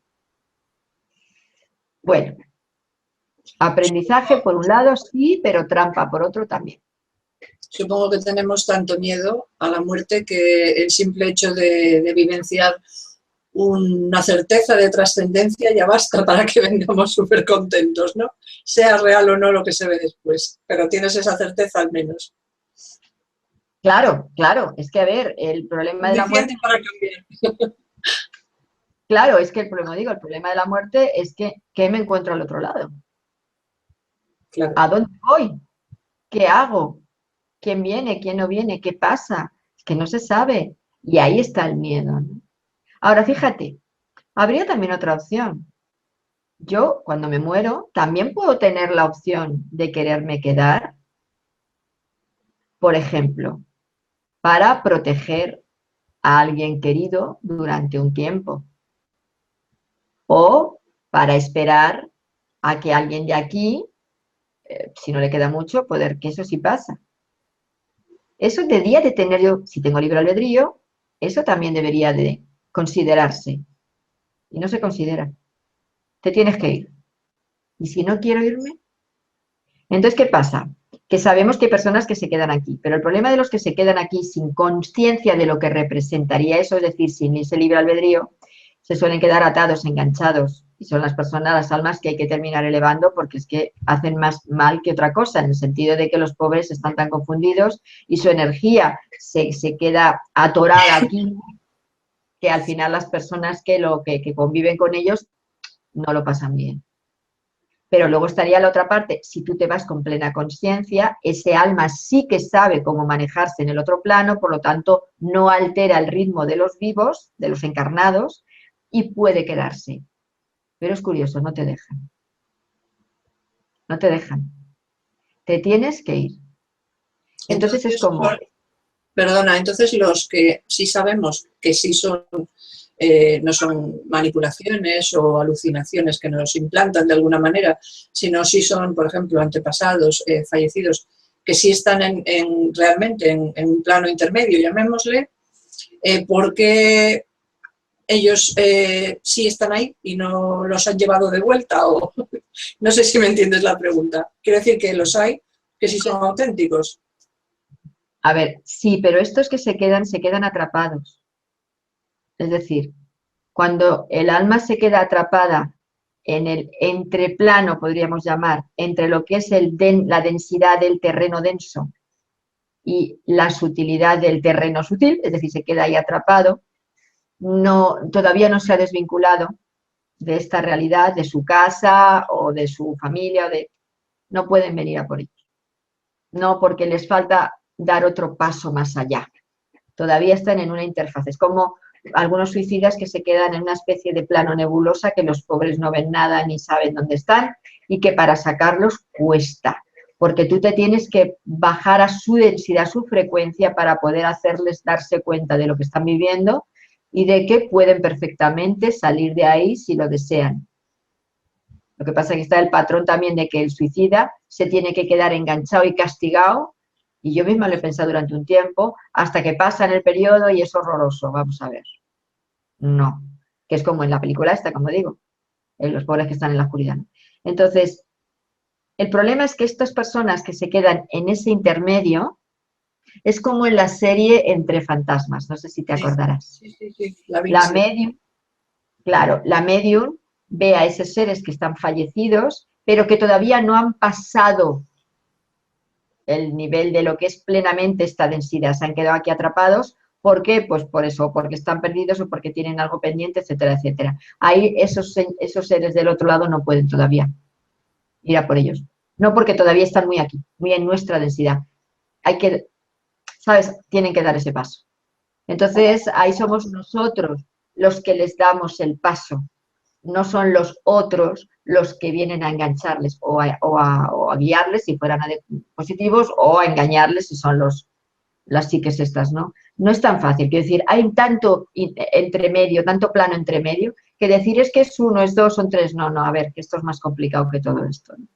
Bueno, aprendizaje por un lado sí, pero trampa por otro también. Supongo que tenemos tanto miedo a la muerte que el simple hecho de vivenciar una certeza de trascendencia ya basta para que vengamos súper contentos, ¿no? Sea real o no lo que se ve después, pero tienes esa certeza al menos. Claro, claro, es que a ver, el problema de la muerte, Para cambiar. claro, es que el problema, digo, el problema de la muerte es que, ¿qué me encuentro al otro lado? Claro. ¿A dónde voy? ¿Qué hago? ¿Quién viene? ¿Quién no viene? ¿Qué pasa? Es que no se sabe. Y ahí está el miedo, ¿no? Ahora, fíjate, habría también otra opción. Yo, cuando me muero, también puedo tener la opción de quererme quedar, por ejemplo, para proteger a alguien querido durante un tiempo o para esperar a que alguien de aquí, si no le queda mucho, poder que eso sí pasa. Eso debería de tener yo, si tengo libre albedrío, eso también debería de considerarse. Y no se considera. Te tienes que ir. ¿Y si no quiero irme? Entonces, ¿qué pasa? Que sabemos que hay personas que se quedan aquí, pero el problema de los que se quedan aquí sin conciencia de lo que representaría eso, es decir, sin ese libre albedrío, se suelen quedar atados, enganchados, y son las personas, las almas que hay que terminar elevando porque es que hacen más mal que otra cosa, en el sentido de que los pobres están tan confundidos y su energía se queda atorada aquí, que al final las personas que conviven con ellos no lo pasan bien. Pero luego estaría la otra parte, si tú te vas con plena conciencia, ese alma sí que sabe cómo manejarse en el otro plano, por lo tanto no altera el ritmo de los vivos, de los encarnados, y puede quedarse. Pero es curioso, no te dejan. No te dejan. Te tienes que ir. Entonces es como... Perdona, entonces los que sí sabemos que sí son, no son manipulaciones o alucinaciones que nos implantan de alguna manera, sino sí son, por ejemplo, antepasados fallecidos que sí están realmente en un plano intermedio, llamémosle, porque ellos sí están ahí y no los han llevado de vuelta, o no sé si me entiendes la pregunta. Quiero decir que los hay que sí son auténticos. A ver, sí, pero estos que se quedan atrapados. Es decir, cuando el alma se queda atrapada en el entreplano, podríamos llamar, entre lo que es la densidad del terreno denso y la sutilidad del terreno sutil, es decir, se queda ahí atrapado, todavía no se ha desvinculado de esta realidad, de su casa o de su familia, no pueden venir a por ellos. No, porque les falta dar otro paso más allá. Todavía están en una interfaz. Es como algunos suicidas que se quedan en una especie de plano nebulosa que los pobres no ven nada ni saben dónde están y que para sacarlos cuesta, porque tú te tienes que bajar a su densidad, a su frecuencia para poder hacerles darse cuenta de lo que están viviendo y de que pueden perfectamente salir de ahí si lo desean. Lo que pasa es que está el patrón también de que el suicida se tiene que quedar enganchado y castigado, y yo misma lo he pensado durante un tiempo, hasta que pasa en el periodo y es horroroso, vamos a ver. No, que es como en la película esta, como digo, los pobres que están en la oscuridad, ¿no? Entonces, el problema es que estas personas que se quedan en ese intermedio, es como en la serie Entre Fantasmas, no sé si te acordarás. Sí, la La Vinci. medium, claro, la medium ve a esos seres que están fallecidos, pero que todavía no han pasado el nivel de lo que es plenamente esta densidad, se han quedado aquí atrapados. ¿Por qué? Pues por eso, porque están perdidos o porque tienen algo pendiente, etcétera, etcétera. Ahí esos seres del otro lado no pueden todavía ir a por ellos. No, porque todavía están muy aquí, muy en nuestra densidad. Hay que, ¿sabes? Tienen que dar ese paso. Entonces, ahí somos nosotros los que les damos el paso. No son los otros los que vienen a engancharles o a guiarles si fueran positivos, o a engañarles si son las psiques estas, ¿no? No es tan fácil. Quiero decir, hay tanto entremedio, tanto plano entre medio, que decir es que es uno, es dos, son tres. No, no, a ver, que esto es más complicado que todo esto, ¿no?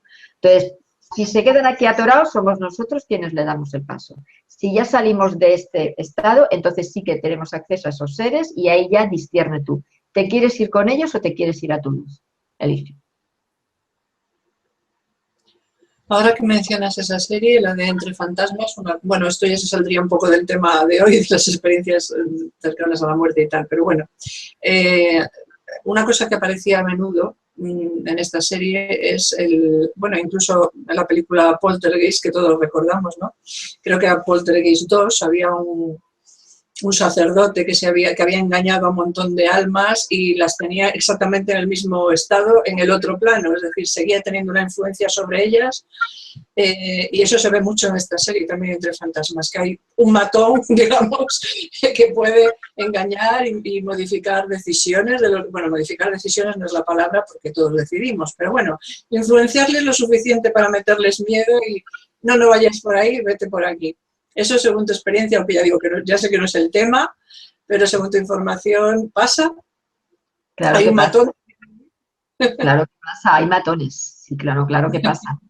Entonces, si se quedan aquí atorados, somos nosotros quienes le damos el paso. Si ya salimos de este estado, entonces sí que tenemos acceso a esos seres y ahí ya discierne tú. ¿Te quieres ir con ellos o te quieres ir a tu luz? Elige. Ahora que mencionas esa serie, la de Entre Fantasmas, bueno, esto ya se saldría un poco del tema de hoy, de las experiencias cercanas a la muerte y tal, pero bueno, una cosa que aparecía a menudo en esta serie es bueno, incluso en la película Poltergeist, que todos recordamos, ¿no? Creo que a Poltergeist 2 había un sacerdote que había engañado a un montón de almas y las tenía exactamente en el mismo estado en el otro plano, es decir, seguía teniendo una influencia sobre ellas, y eso se ve mucho en esta serie también Entre Fantasmas, que hay un matón, digamos, que puede engañar y modificar decisiones, bueno, modificar decisiones no es la palabra porque todos decidimos, pero bueno, influenciarles lo suficiente para meterles miedo y no vayas por ahí, vete por aquí. Eso según tu experiencia, aunque ya digo que no, ya sé que no es el tema, pero según tu información, ¿pasa? Claro ¿Hay que un pasa. matón? Claro que pasa, hay matones. Sí, claro, claro que pasa.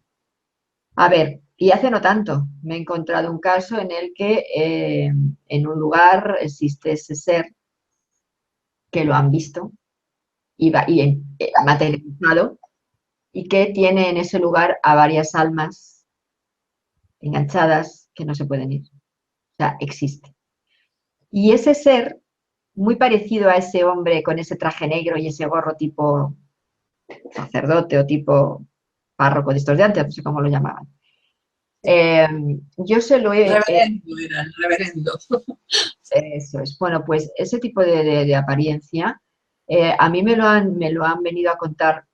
A ver, y hace no tanto me he encontrado un caso en el que en un lugar existe ese ser que lo han visto y materializado y que tiene en ese lugar a varias almas enganchadas que no se pueden ir. O sea, existe. Y ese ser, muy parecido a ese hombre con ese traje negro y ese gorro tipo sacerdote o tipo párroco de estos de antes, no sé cómo lo llamaban. Yo se lo he... Reverendo era, el reverendo. Eso es. Bueno, pues ese tipo de apariencia, a mí me lo han venido a contar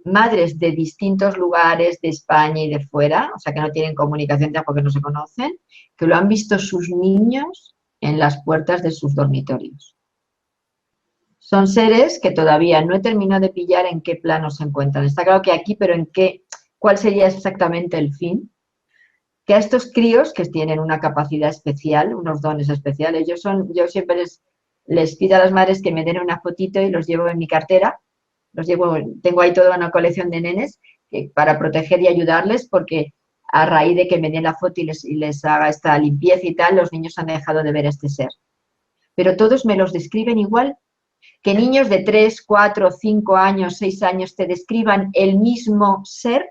madres de distintos lugares de España y de fuera, o sea que no tienen comunicación ya porque no se conocen, que lo han visto sus niños en las puertas de sus dormitorios. Son seres que todavía no he terminado de pillar en qué plano se encuentran. Está claro que aquí, pero ¿cuál sería exactamente el fin? Que a estos críos que tienen una capacidad especial, unos dones especiales, yo siempre les pido a las madres que me den una fotito y los llevo en mi cartera, tengo ahí toda una colección de nenes para proteger y ayudarles, porque a raíz de que me den la foto y les haga esta limpieza y tal, los niños han dejado de ver a este ser. Pero todos me los describen igual, que niños de 3, 4, 5 años, 6 años te describan el mismo ser.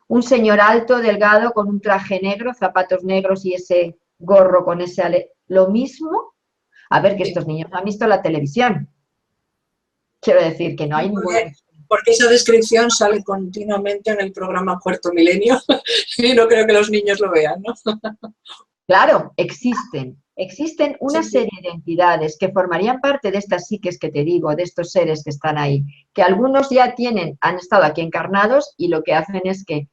Un señor alto, delgado, con un traje negro, zapatos negros y ese gorro con lo mismo. A ver, que estos niños han visto la televisión. Quiero decir que no hay ninguna... Porque esa descripción sale continuamente en el programa Cuarto Milenio y no creo que los niños lo vean, ¿no? Claro, existen una serie de entidades que formarían parte de estas psiques que te digo, de estos seres que están ahí, que algunos ya han estado aquí encarnados y lo que hacen es que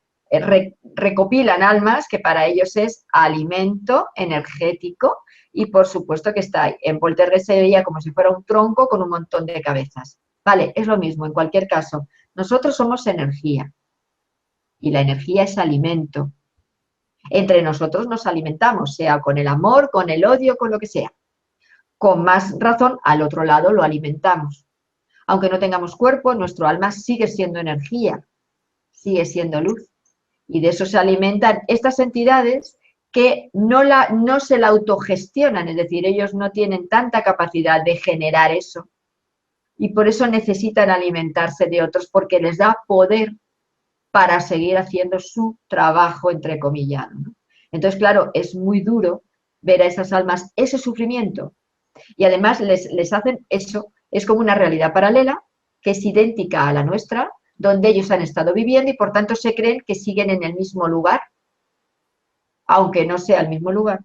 recopilan almas que para ellos es alimento energético, y por supuesto que está ahí. En Poltergeist se veía como si fuera un tronco con un montón de cabezas. Vale, es lo mismo en cualquier caso. Nosotros somos energía y la energía es alimento. Entre nosotros nos alimentamos, sea con el amor, con el odio, con lo que sea. Con más razón, al otro lado lo alimentamos. Aunque no tengamos cuerpo, nuestro alma sigue siendo energía, sigue siendo luz. Y de eso se alimentan estas entidades que no se la autogestionan, es decir, ellos no tienen tanta capacidad de generar eso. Y por eso necesitan alimentarse de otros, porque les da poder para seguir haciendo su trabajo, entre comillas, ¿no? Entonces, claro, es muy duro ver a esas almas ese sufrimiento. Y además les hacen eso, es como una realidad paralela que es idéntica a la nuestra, donde ellos han estado viviendo y por tanto se creen que siguen en el mismo lugar, aunque no sea el mismo lugar,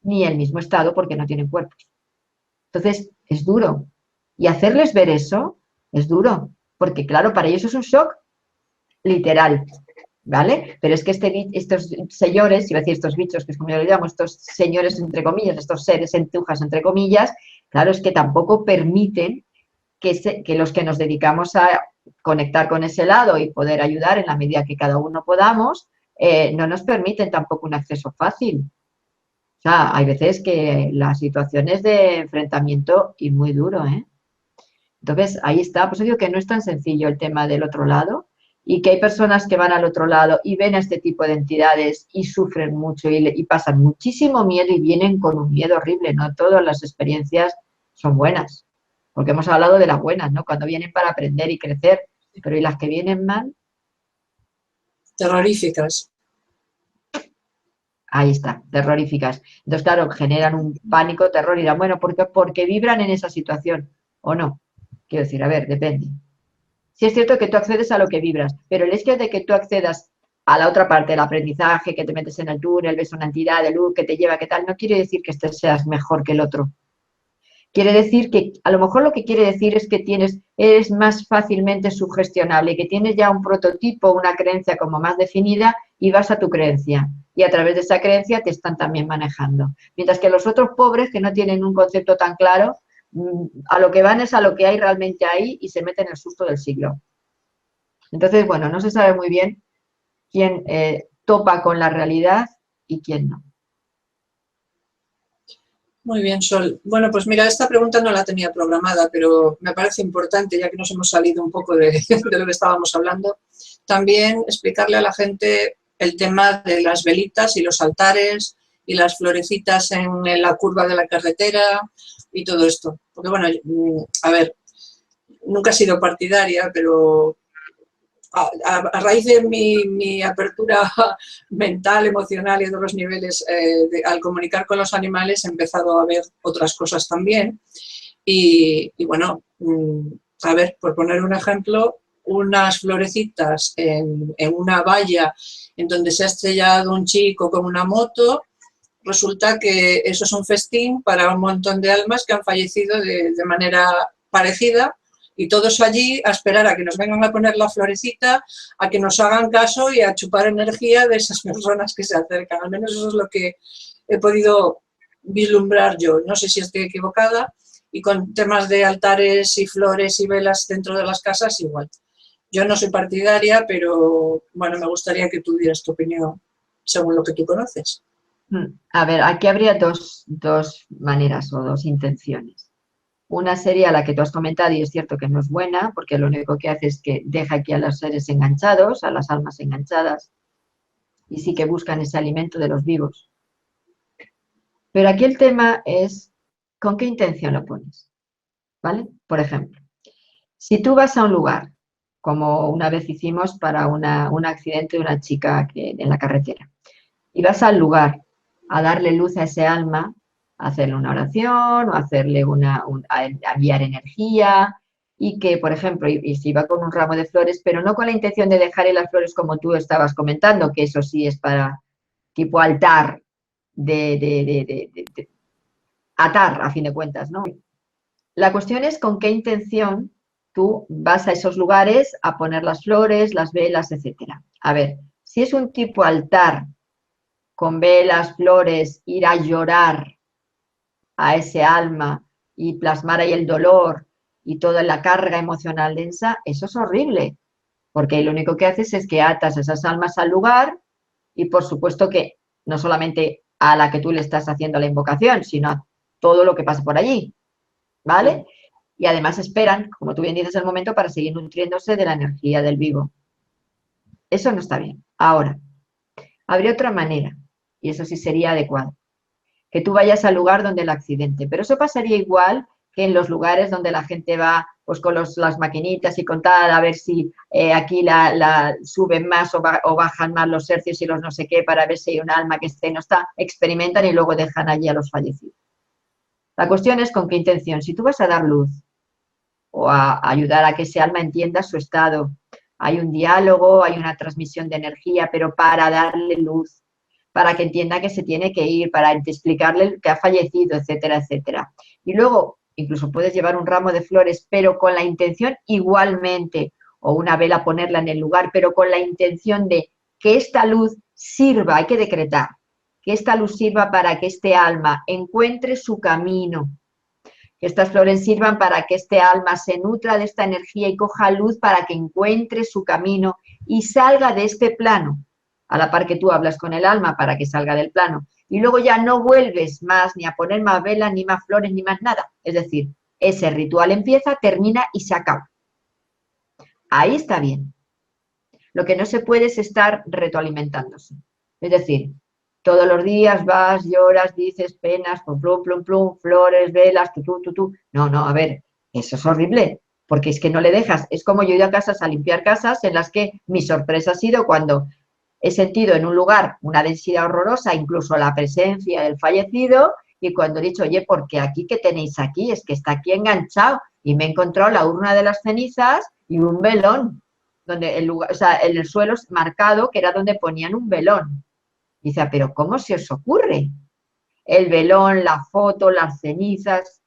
ni el mismo estado porque no tienen cuerpos. Entonces, es duro. Y hacerles ver eso es duro, porque claro, para ellos es un shock literal, ¿vale? Pero es que estos señores, iba a decir estos bichos, que es como yo lo llamo, estos señores entre comillas, estos seres entujas entre comillas, claro, es que tampoco permiten que los que nos dedicamos a conectar con ese lado y poder ayudar en la medida que cada uno podamos, no nos permiten tampoco un acceso fácil. O sea, hay veces que la situación es de enfrentamiento y muy duro, ¿eh? Entonces, ahí está. Pues yo digo que no es tan sencillo el tema del otro lado y que hay personas que van al otro lado y ven a este tipo de entidades y sufren mucho y pasan muchísimo miedo y vienen con un miedo horrible. No todas las experiencias son buenas, porque hemos hablado de las buenas, ¿no? Cuando vienen para aprender y crecer, pero ¿y las que vienen mal? Terroríficas. Ahí está, terroríficas. Entonces, claro, generan un pánico, terror y dirán, bueno, ¿por qué? Porque vibran en esa situación, ¿o no? Quiero decir, a ver, depende. Sí es cierto que tú accedes a lo que vibras, pero el hecho de que tú accedas a la otra parte del aprendizaje, que te metes en el túnel, ves una entidad de luz que te lleva, que tal, no quiere decir que este seas mejor que el otro. Quiere decir que, a lo mejor lo que quiere decir es que eres más fácilmente sugestionable, que tienes ya un prototipo, una creencia como más definida y vas a tu creencia. Y a través de esa creencia te están también manejando. Mientras que los otros pobres que no tienen un concepto tan claro, a lo que van es a lo que hay realmente ahí y se meten en el susto del siglo. Entonces, bueno, no se sabe muy bien quién topa con la realidad y quién no. Muy bien, Sol. Bueno, pues mira, esta pregunta no la tenía programada, pero me parece importante, ya que nos hemos salido un poco de lo que estábamos hablando, también explicarle a la gente el tema de las velitas y los altares y las florecitas en la curva de la carretera y todo esto. Porque bueno, a ver, nunca he sido partidaria, pero a raíz de mi apertura mental, emocional y de todos los niveles, al comunicar con los animales he empezado a ver otras cosas también. Y bueno, a ver, por poner un ejemplo, unas florecitas en una valla en donde se ha estrellado un chico con una moto, resulta que eso es un festín para un montón de almas que han fallecido de manera parecida, y todos allí a esperar a que nos vengan a poner la florecita, a que nos hagan caso y a chupar energía de esas personas que se acercan. Al menos eso es lo que he podido vislumbrar yo. No sé si estoy equivocada, y con temas de altares y flores y velas dentro de las casas igual. Yo no soy partidaria, pero bueno, me gustaría que tú dieras tu opinión según lo que tú conoces. A ver, aquí habría dos maneras o dos intenciones. Una sería la que tú has comentado y es cierto que no es buena porque lo único que hace es que deja aquí a los seres enganchados, a las almas enganchadas y sí que buscan ese alimento de los vivos. Pero aquí el tema es con qué intención lo pones, ¿vale? Por ejemplo, si tú vas a un lugar, como una vez hicimos para un accidente de una chica en la carretera, y vas al lugar a darle luz a ese alma, a hacerle una oración o hacerle a enviar energía y que, por ejemplo, y se iba con un ramo de flores, pero no con la intención de dejarle las flores como tú estabas comentando, que eso sí es para tipo altar de atar, a fin de cuentas, ¿no? La cuestión es con qué intención tú vas a esos lugares a poner las flores, las velas, etcétera. A ver, si es un tipo altar con velas, flores, ir a llorar a ese alma y plasmar ahí el dolor y toda la carga emocional densa, eso es horrible, porque lo único que haces es que atas esas almas al lugar y por supuesto que no solamente a la que tú le estás haciendo la invocación, sino a todo lo que pasa por allí, ¿vale? Y además esperan, como tú bien dices, el momento para seguir nutriéndose de la energía del vivo. Eso no está bien. Ahora, habría otra manera, y eso sí sería adecuado, que tú vayas al lugar donde el accidente, pero eso pasaría igual que en los lugares donde la gente va pues con las maquinitas y con tal, a ver si aquí suben más o bajan más los hercios y los no sé qué, para ver si hay un alma que esté y no está, experimentan y luego dejan allí a los fallecidos. La cuestión es con qué intención. Si tú vas a dar luz o a ayudar a que ese alma entienda su estado, hay un diálogo, hay una transmisión de energía, pero para darle luz, para que entienda que se tiene que ir, para explicarle que ha fallecido, etcétera, etcétera. Y luego, incluso puedes llevar un ramo de flores, pero con la intención igualmente, o una vela ponerla en el lugar, pero con la intención de que esta luz sirva, hay que decretar, que esta luz sirva para que este alma encuentre su camino, que estas flores sirvan para que este alma se nutra de esta energía y coja luz para que encuentre su camino y salga de este plano, a la par que tú hablas con el alma para que salga del plano. Y luego ya no vuelves más ni a poner más velas, ni más flores, ni más nada. Es decir, ese ritual empieza, termina y se acaba. Ahí está bien. Lo que no se puede es estar retroalimentándose. Es decir, todos los días vas, lloras, dices penas, plum, plum, plum, plum, flores, velas, tú. No, a ver, eso es horrible, porque es que no le dejas. Es como yo he ido a casas a limpiar casas en las que mi sorpresa ha sido cuando he sentido en un lugar una densidad horrorosa, incluso la presencia del fallecido, y cuando he dicho, oye, ¿por qué aquí? ¿Qué tenéis aquí? Es que está aquí enganchado. Y me he encontrado la urna de las cenizas y un velón, donde el lugar, o sea, en el suelo marcado, que era donde ponían un velón. Dice, pero ¿cómo se os ocurre? El velón, la foto, las cenizas.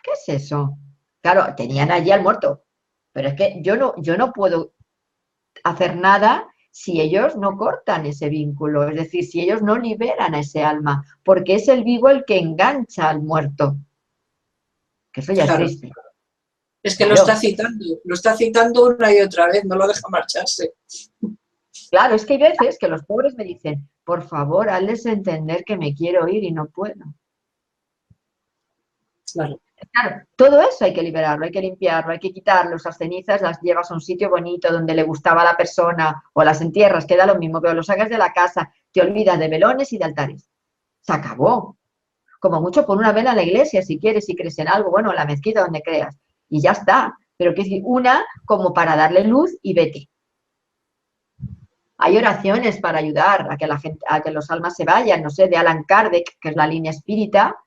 ¿Qué es eso? Claro, tenían allí al muerto, pero es que yo no puedo hacer nada si ellos no cortan ese vínculo, es decir, si ellos no liberan a ese alma, porque es el vivo el que engancha al muerto. Que eso ya es Claro. triste. Es que Claro. lo está citando una y otra vez, no lo deja marcharse. Claro, es que hay veces que los pobres me dicen, por favor, hazles entender que me quiero ir y no puedo. Claro. Claro, todo eso hay que liberarlo, hay que limpiarlo, hay que quitarlo, esas cenizas las llevas a un sitio bonito donde le gustaba a la persona o las entierras, queda lo mismo, pero lo sacas de la casa, te olvidas de velones y de altares. Se acabó. Como mucho pon una vela en la iglesia si quieres, si crees en algo, bueno, en la mezquita donde creas. Y ya está. Pero que decir, una como para darle luz y vete. Hay oraciones para ayudar a que la gente, a que los almas se vayan, no sé, de Allan Kardec, que es la línea espírita,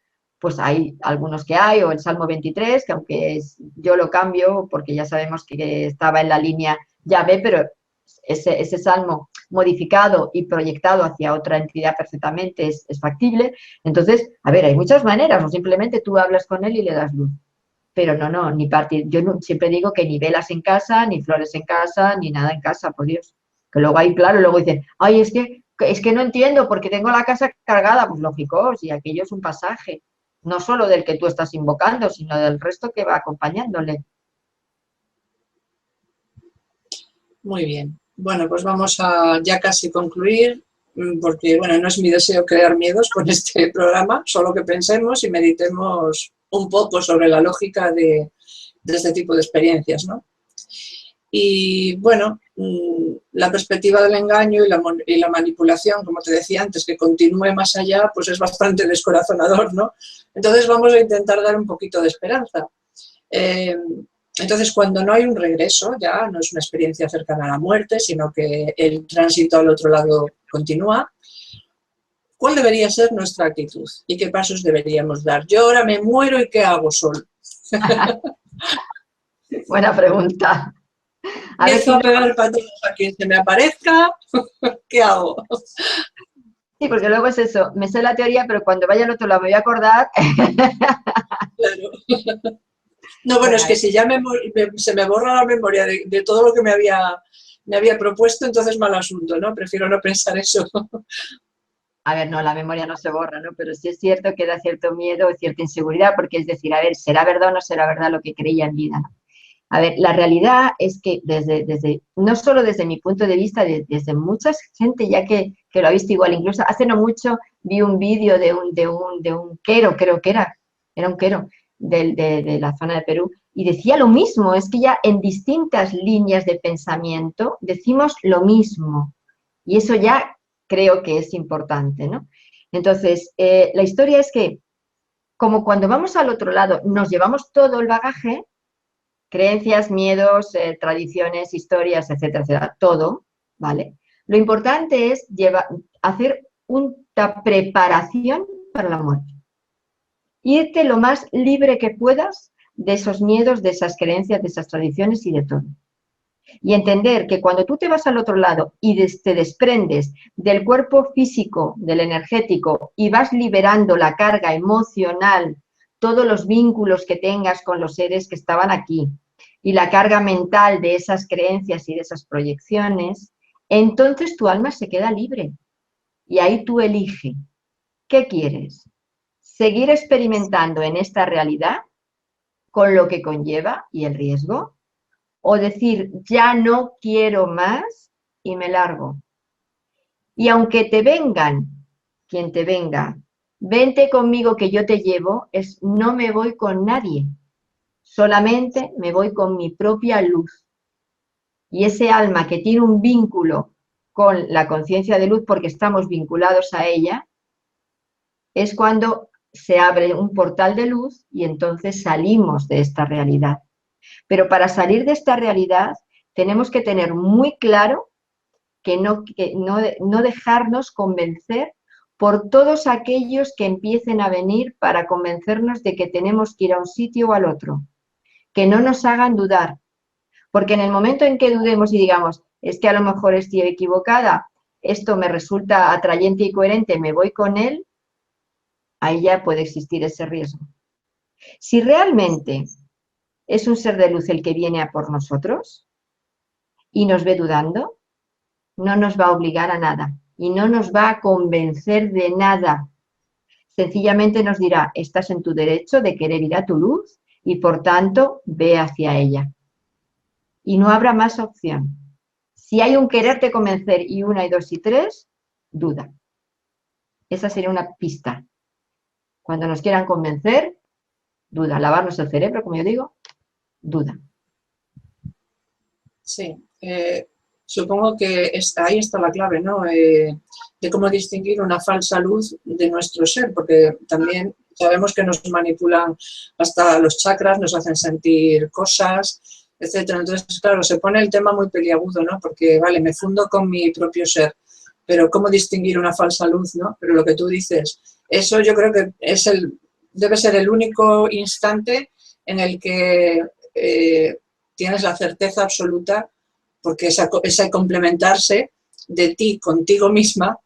pues hay algunos que hay, o el Salmo 23, que aunque yo lo cambio porque ya sabemos que estaba en la línea Yahvé, pero ese salmo modificado y proyectado hacia otra entidad perfectamente es factible. Entonces, a ver, hay muchas maneras, o simplemente tú hablas con él y le das luz. Pero no, ni partir. Yo siempre digo que ni velas en casa, ni flores en casa, ni nada en casa, por Dios. Que luego hay, claro, luego dicen, ay, es que no entiendo porque tengo la casa cargada. Pues lógico, si aquello es un pasaje, no solo del que tú estás invocando, sino del resto que va acompañándole. Muy bien. Bueno, pues vamos a ya casi concluir, porque, bueno, no es mi deseo crear miedos con este programa, solo que pensemos y meditemos un poco sobre la lógica de este tipo de experiencias, ¿no? Y, bueno, la perspectiva del engaño y la manipulación, como te decía antes, que continúe más allá, pues es bastante descorazonador, ¿no? Entonces vamos a intentar dar un poquito de esperanza. Entonces, cuando no hay un regreso, ya no es una experiencia cercana a la muerte, sino que el tránsito al otro lado continúa, ¿cuál debería ser nuestra actitud? ¿Y qué pasos deberíamos dar? Yo ahora me muero y ¿qué hago, Sol? Buena pregunta. Empiezo a pegar patadas a quien se me aparezca, ¿qué hago? Sí, porque luego es eso, me sé la teoría, pero cuando vaya al otro lado me voy a acordar. Claro. No, bueno, es que si ya se me borra la memoria de todo lo que me había propuesto, entonces mal asunto, ¿no? Prefiero no pensar eso. A ver, no, la memoria no se borra, ¿no? Pero sí es cierto que da cierto miedo, cierta inseguridad, porque es decir, a ver, ¿será verdad o no será verdad lo que creía en vida, ¿no? A ver, la realidad es que no solo desde mi punto de vista, desde mucha gente ya que lo ha visto igual, incluso hace no mucho vi un vídeo de un quero, creo que era un quero de la zona de Perú, y decía lo mismo, es que ya en distintas líneas de pensamiento decimos lo mismo, y eso ya creo que es importante, ¿no? Entonces, la historia es que, como cuando vamos al otro lado nos llevamos todo el bagaje, creencias, miedos, tradiciones, historias, etcétera, etcétera, todo, ¿vale? Lo importante es hacer una preparación para la muerte. Irte lo más libre que puedas de esos miedos, de esas creencias, de esas tradiciones y de todo. Y entender que cuando tú te vas al otro lado y te desprendes del cuerpo físico, del energético, y vas liberando la carga emocional, todos los vínculos que tengas con los seres que estaban aquí, y la carga mental de esas creencias y de esas proyecciones, entonces tu alma se queda libre. Y ahí tú eliges, ¿qué quieres? ¿Seguir experimentando en esta realidad con lo que conlleva y el riesgo? O decir, ya no quiero más y me largo. Y aunque te vengan, quien te venga, vente conmigo que yo te llevo, no me voy con nadie, solamente me voy con mi propia luz. Y ese alma que tiene un vínculo con la conciencia de luz porque estamos vinculados a ella, es cuando se abre un portal de luz y entonces salimos de esta realidad. Pero para salir de esta realidad tenemos que tener muy claro que no dejarnos convencer por todos aquellos que empiecen a venir para convencernos de que tenemos que ir a un sitio o al otro. Que no nos hagan dudar, porque en el momento en que dudemos y digamos, es que a lo mejor estoy equivocada, esto me resulta atrayente y coherente, me voy con él, ahí ya puede existir ese riesgo. Si realmente es un ser de luz el que viene a por nosotros y nos ve dudando, no nos va a obligar a nada y no nos va a convencer de nada. Sencillamente nos dirá, estás en tu derecho de querer ir a tu luz y por tanto ve hacia ella. Y no habrá más opción. Si hay un quererte convencer y 1 y 2 y 3, duda. Esa sería una pista. Cuando nos quieran convencer, duda. Lavarnos el cerebro, como yo digo, duda. Sí, supongo que ahí está la clave, ¿no? De cómo distinguir una falsa luz de nuestro ser, porque también sabemos que nos manipulan hasta los chakras, nos hacen sentir cosas, etcétera. Entonces, claro, se pone el tema muy peliagudo, ¿no? Porque, vale, me fundo con mi propio ser, pero ¿cómo distinguir una falsa luz, no? Pero lo que tú dices, eso yo creo que debe ser el único instante en el que tienes la certeza absoluta, porque ese complementarse de ti contigo misma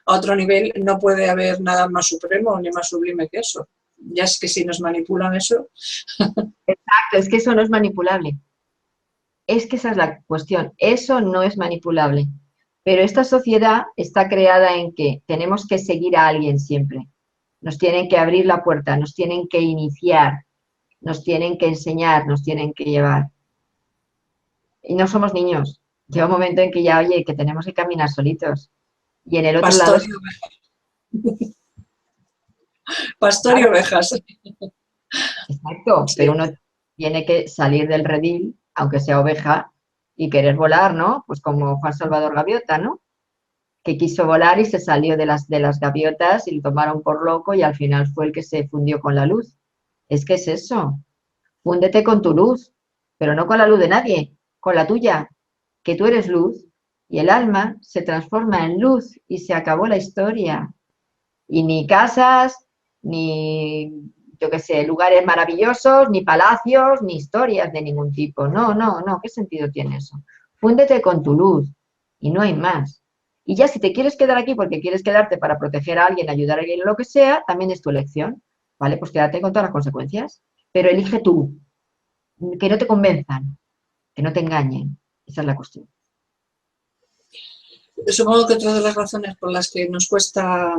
a otro nivel, no puede haber nada más supremo ni más sublime que eso. Ya es que si nos manipulan eso... Exacto, es que eso no es manipulable. Es que esa es la cuestión, eso no es manipulable. Pero esta sociedad está creada en que tenemos que seguir a alguien siempre. Nos tienen que abrir la puerta, nos tienen que iniciar, nos tienen que enseñar, nos tienen que llevar. Y no somos niños. Llega un momento en que ya, oye, que tenemos que caminar solitos. Y en el otro lado Pastor, es pastor y claro, ovejas. exacto, pero Sí, uno tiene que salir del redil, aunque sea oveja, y querer volar, ¿no? Pues como Juan Salvador Gaviota, ¿no? Que quiso volar y se salió de las gaviotas y lo tomaron por loco y al final fue el que se fundió con la luz. Es que es eso, fúndete con tu luz, pero no con la luz de nadie, con la tuya, que tú eres luz y el alma se transforma en luz y se acabó la historia. Y ni casas, ni, yo qué sé, lugares maravillosos, ni palacios, ni historias de ningún tipo. No, no, no, ¿qué sentido tiene eso? Fúndete con tu luz y no hay más. Y ya si te quieres quedar aquí porque quieres quedarte para proteger a alguien, ayudar a alguien, lo que sea, también es tu elección. ¿Vale? Pues quédate con todas las consecuencias. Pero elige tú, que no te convenzan, que no te engañen. Esa es la cuestión. Supongo que otra de las razones por las que nos cuesta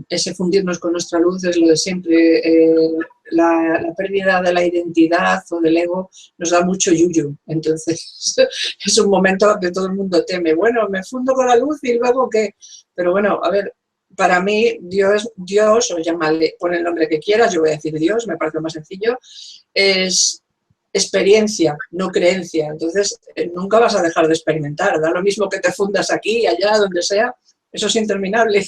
ese fundirnos con nuestra luz es lo de siempre. La pérdida de la identidad o del ego nos da mucho yuyu. Entonces, es un momento que todo el mundo teme. Bueno, me fundo con la luz y luego ¿qué? Pero bueno, a ver, para mí Dios, o llámale, pon el nombre que quieras, yo voy a decir Dios, me parece más sencillo, es experiencia, no creencia. Entonces, nunca vas a dejar de experimentar. Da lo mismo que te fundas aquí, allá, donde sea. Eso es interminable.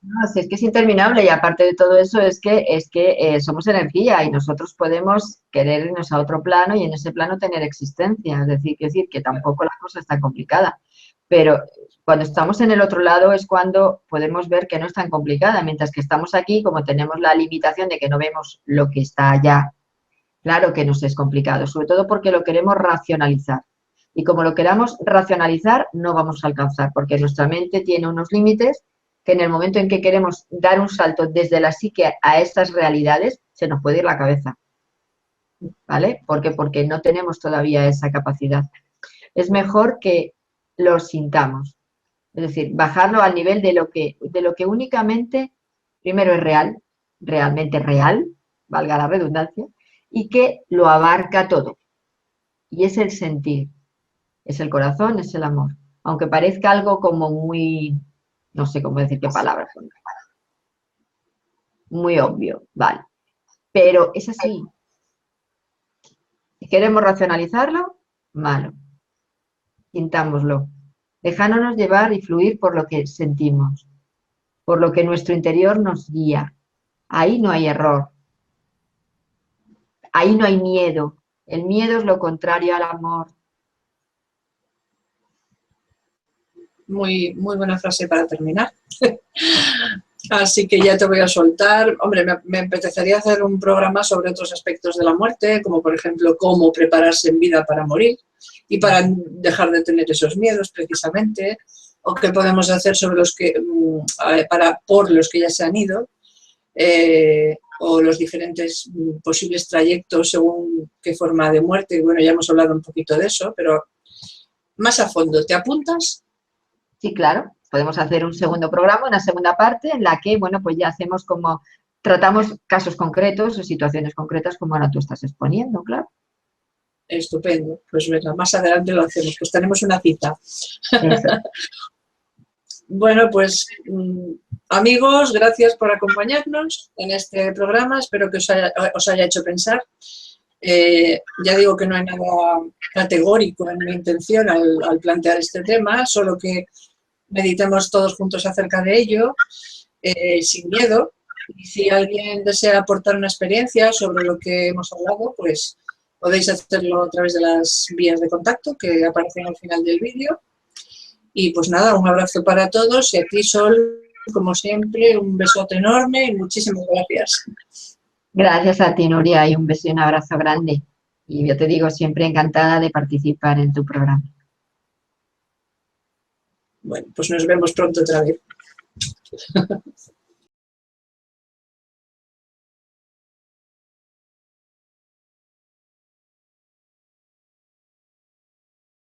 No, si es que es interminable y aparte de todo eso es que somos energía y nosotros podemos querer irnos a otro plano y en ese plano tener existencia. Es decir, que tampoco la cosa está complicada. Pero cuando estamos en el otro lado es cuando podemos ver que no es tan complicada. Mientras que estamos aquí, como tenemos la limitación de que no vemos lo que está allá, claro que nos es complicado, sobre todo porque lo queremos racionalizar. Y como lo queramos racionalizar, no vamos a alcanzar, porque nuestra mente tiene unos límites que en el momento en que queremos dar un salto desde la psique a estas realidades, se nos puede ir la cabeza. ¿Vale? ¿Por qué? Porque no tenemos todavía esa capacidad. Es mejor que lo sintamos. Es decir, bajarlo al nivel de lo que únicamente, primero es real, realmente real, valga la redundancia, y que lo abarca todo. Y es el sentir, es el corazón, es el amor. Aunque parezca algo como muy, no sé cómo decir qué palabras son, muy obvio, vale. Pero es así. Si queremos racionalizarlo, malo. Sintámoslo. Dejándonos llevar y fluir por lo que sentimos, por lo que nuestro interior nos guía. Ahí no hay error. Ahí no hay miedo. El miedo es lo contrario al amor. Muy, muy buena frase para terminar. Así que ya te voy a soltar. Hombre, me apetecería hacer un programa sobre otros aspectos de la muerte, como por ejemplo cómo prepararse en vida para morir y para dejar de tener esos miedos precisamente, o qué podemos hacer sobre los que, por los que ya se han ido, o los diferentes posibles trayectos según qué forma de muerte. Bueno, ya hemos hablado un poquito de eso, pero más a fondo. ¿Te apuntas? Sí, claro. Podemos hacer un segundo programa, una segunda parte, en la que, bueno, pues ya hacemos como, tratamos casos concretos o situaciones concretas como ahora tú estás exponiendo, claro. Estupendo. Pues venga, más adelante lo hacemos. Pues tenemos una cita. Eso. Bueno, pues amigos, gracias por acompañarnos en este programa. Espero que os haya hecho pensar. Ya digo que no hay nada categórico en mi intención al plantear este tema, solo que meditemos todos juntos acerca de ello, sin miedo. Y si alguien desea aportar una experiencia sobre lo que hemos hablado, pues podéis hacerlo a través de las vías de contacto que aparecen al final del vídeo. Y pues nada, un abrazo para todos y a ti, Sol, como siempre, un besote enorme y muchísimas gracias. Gracias a ti, Nuria, y un beso y un abrazo grande. Y yo te digo, siempre encantada de participar en tu programa. Bueno, pues nos vemos pronto otra vez.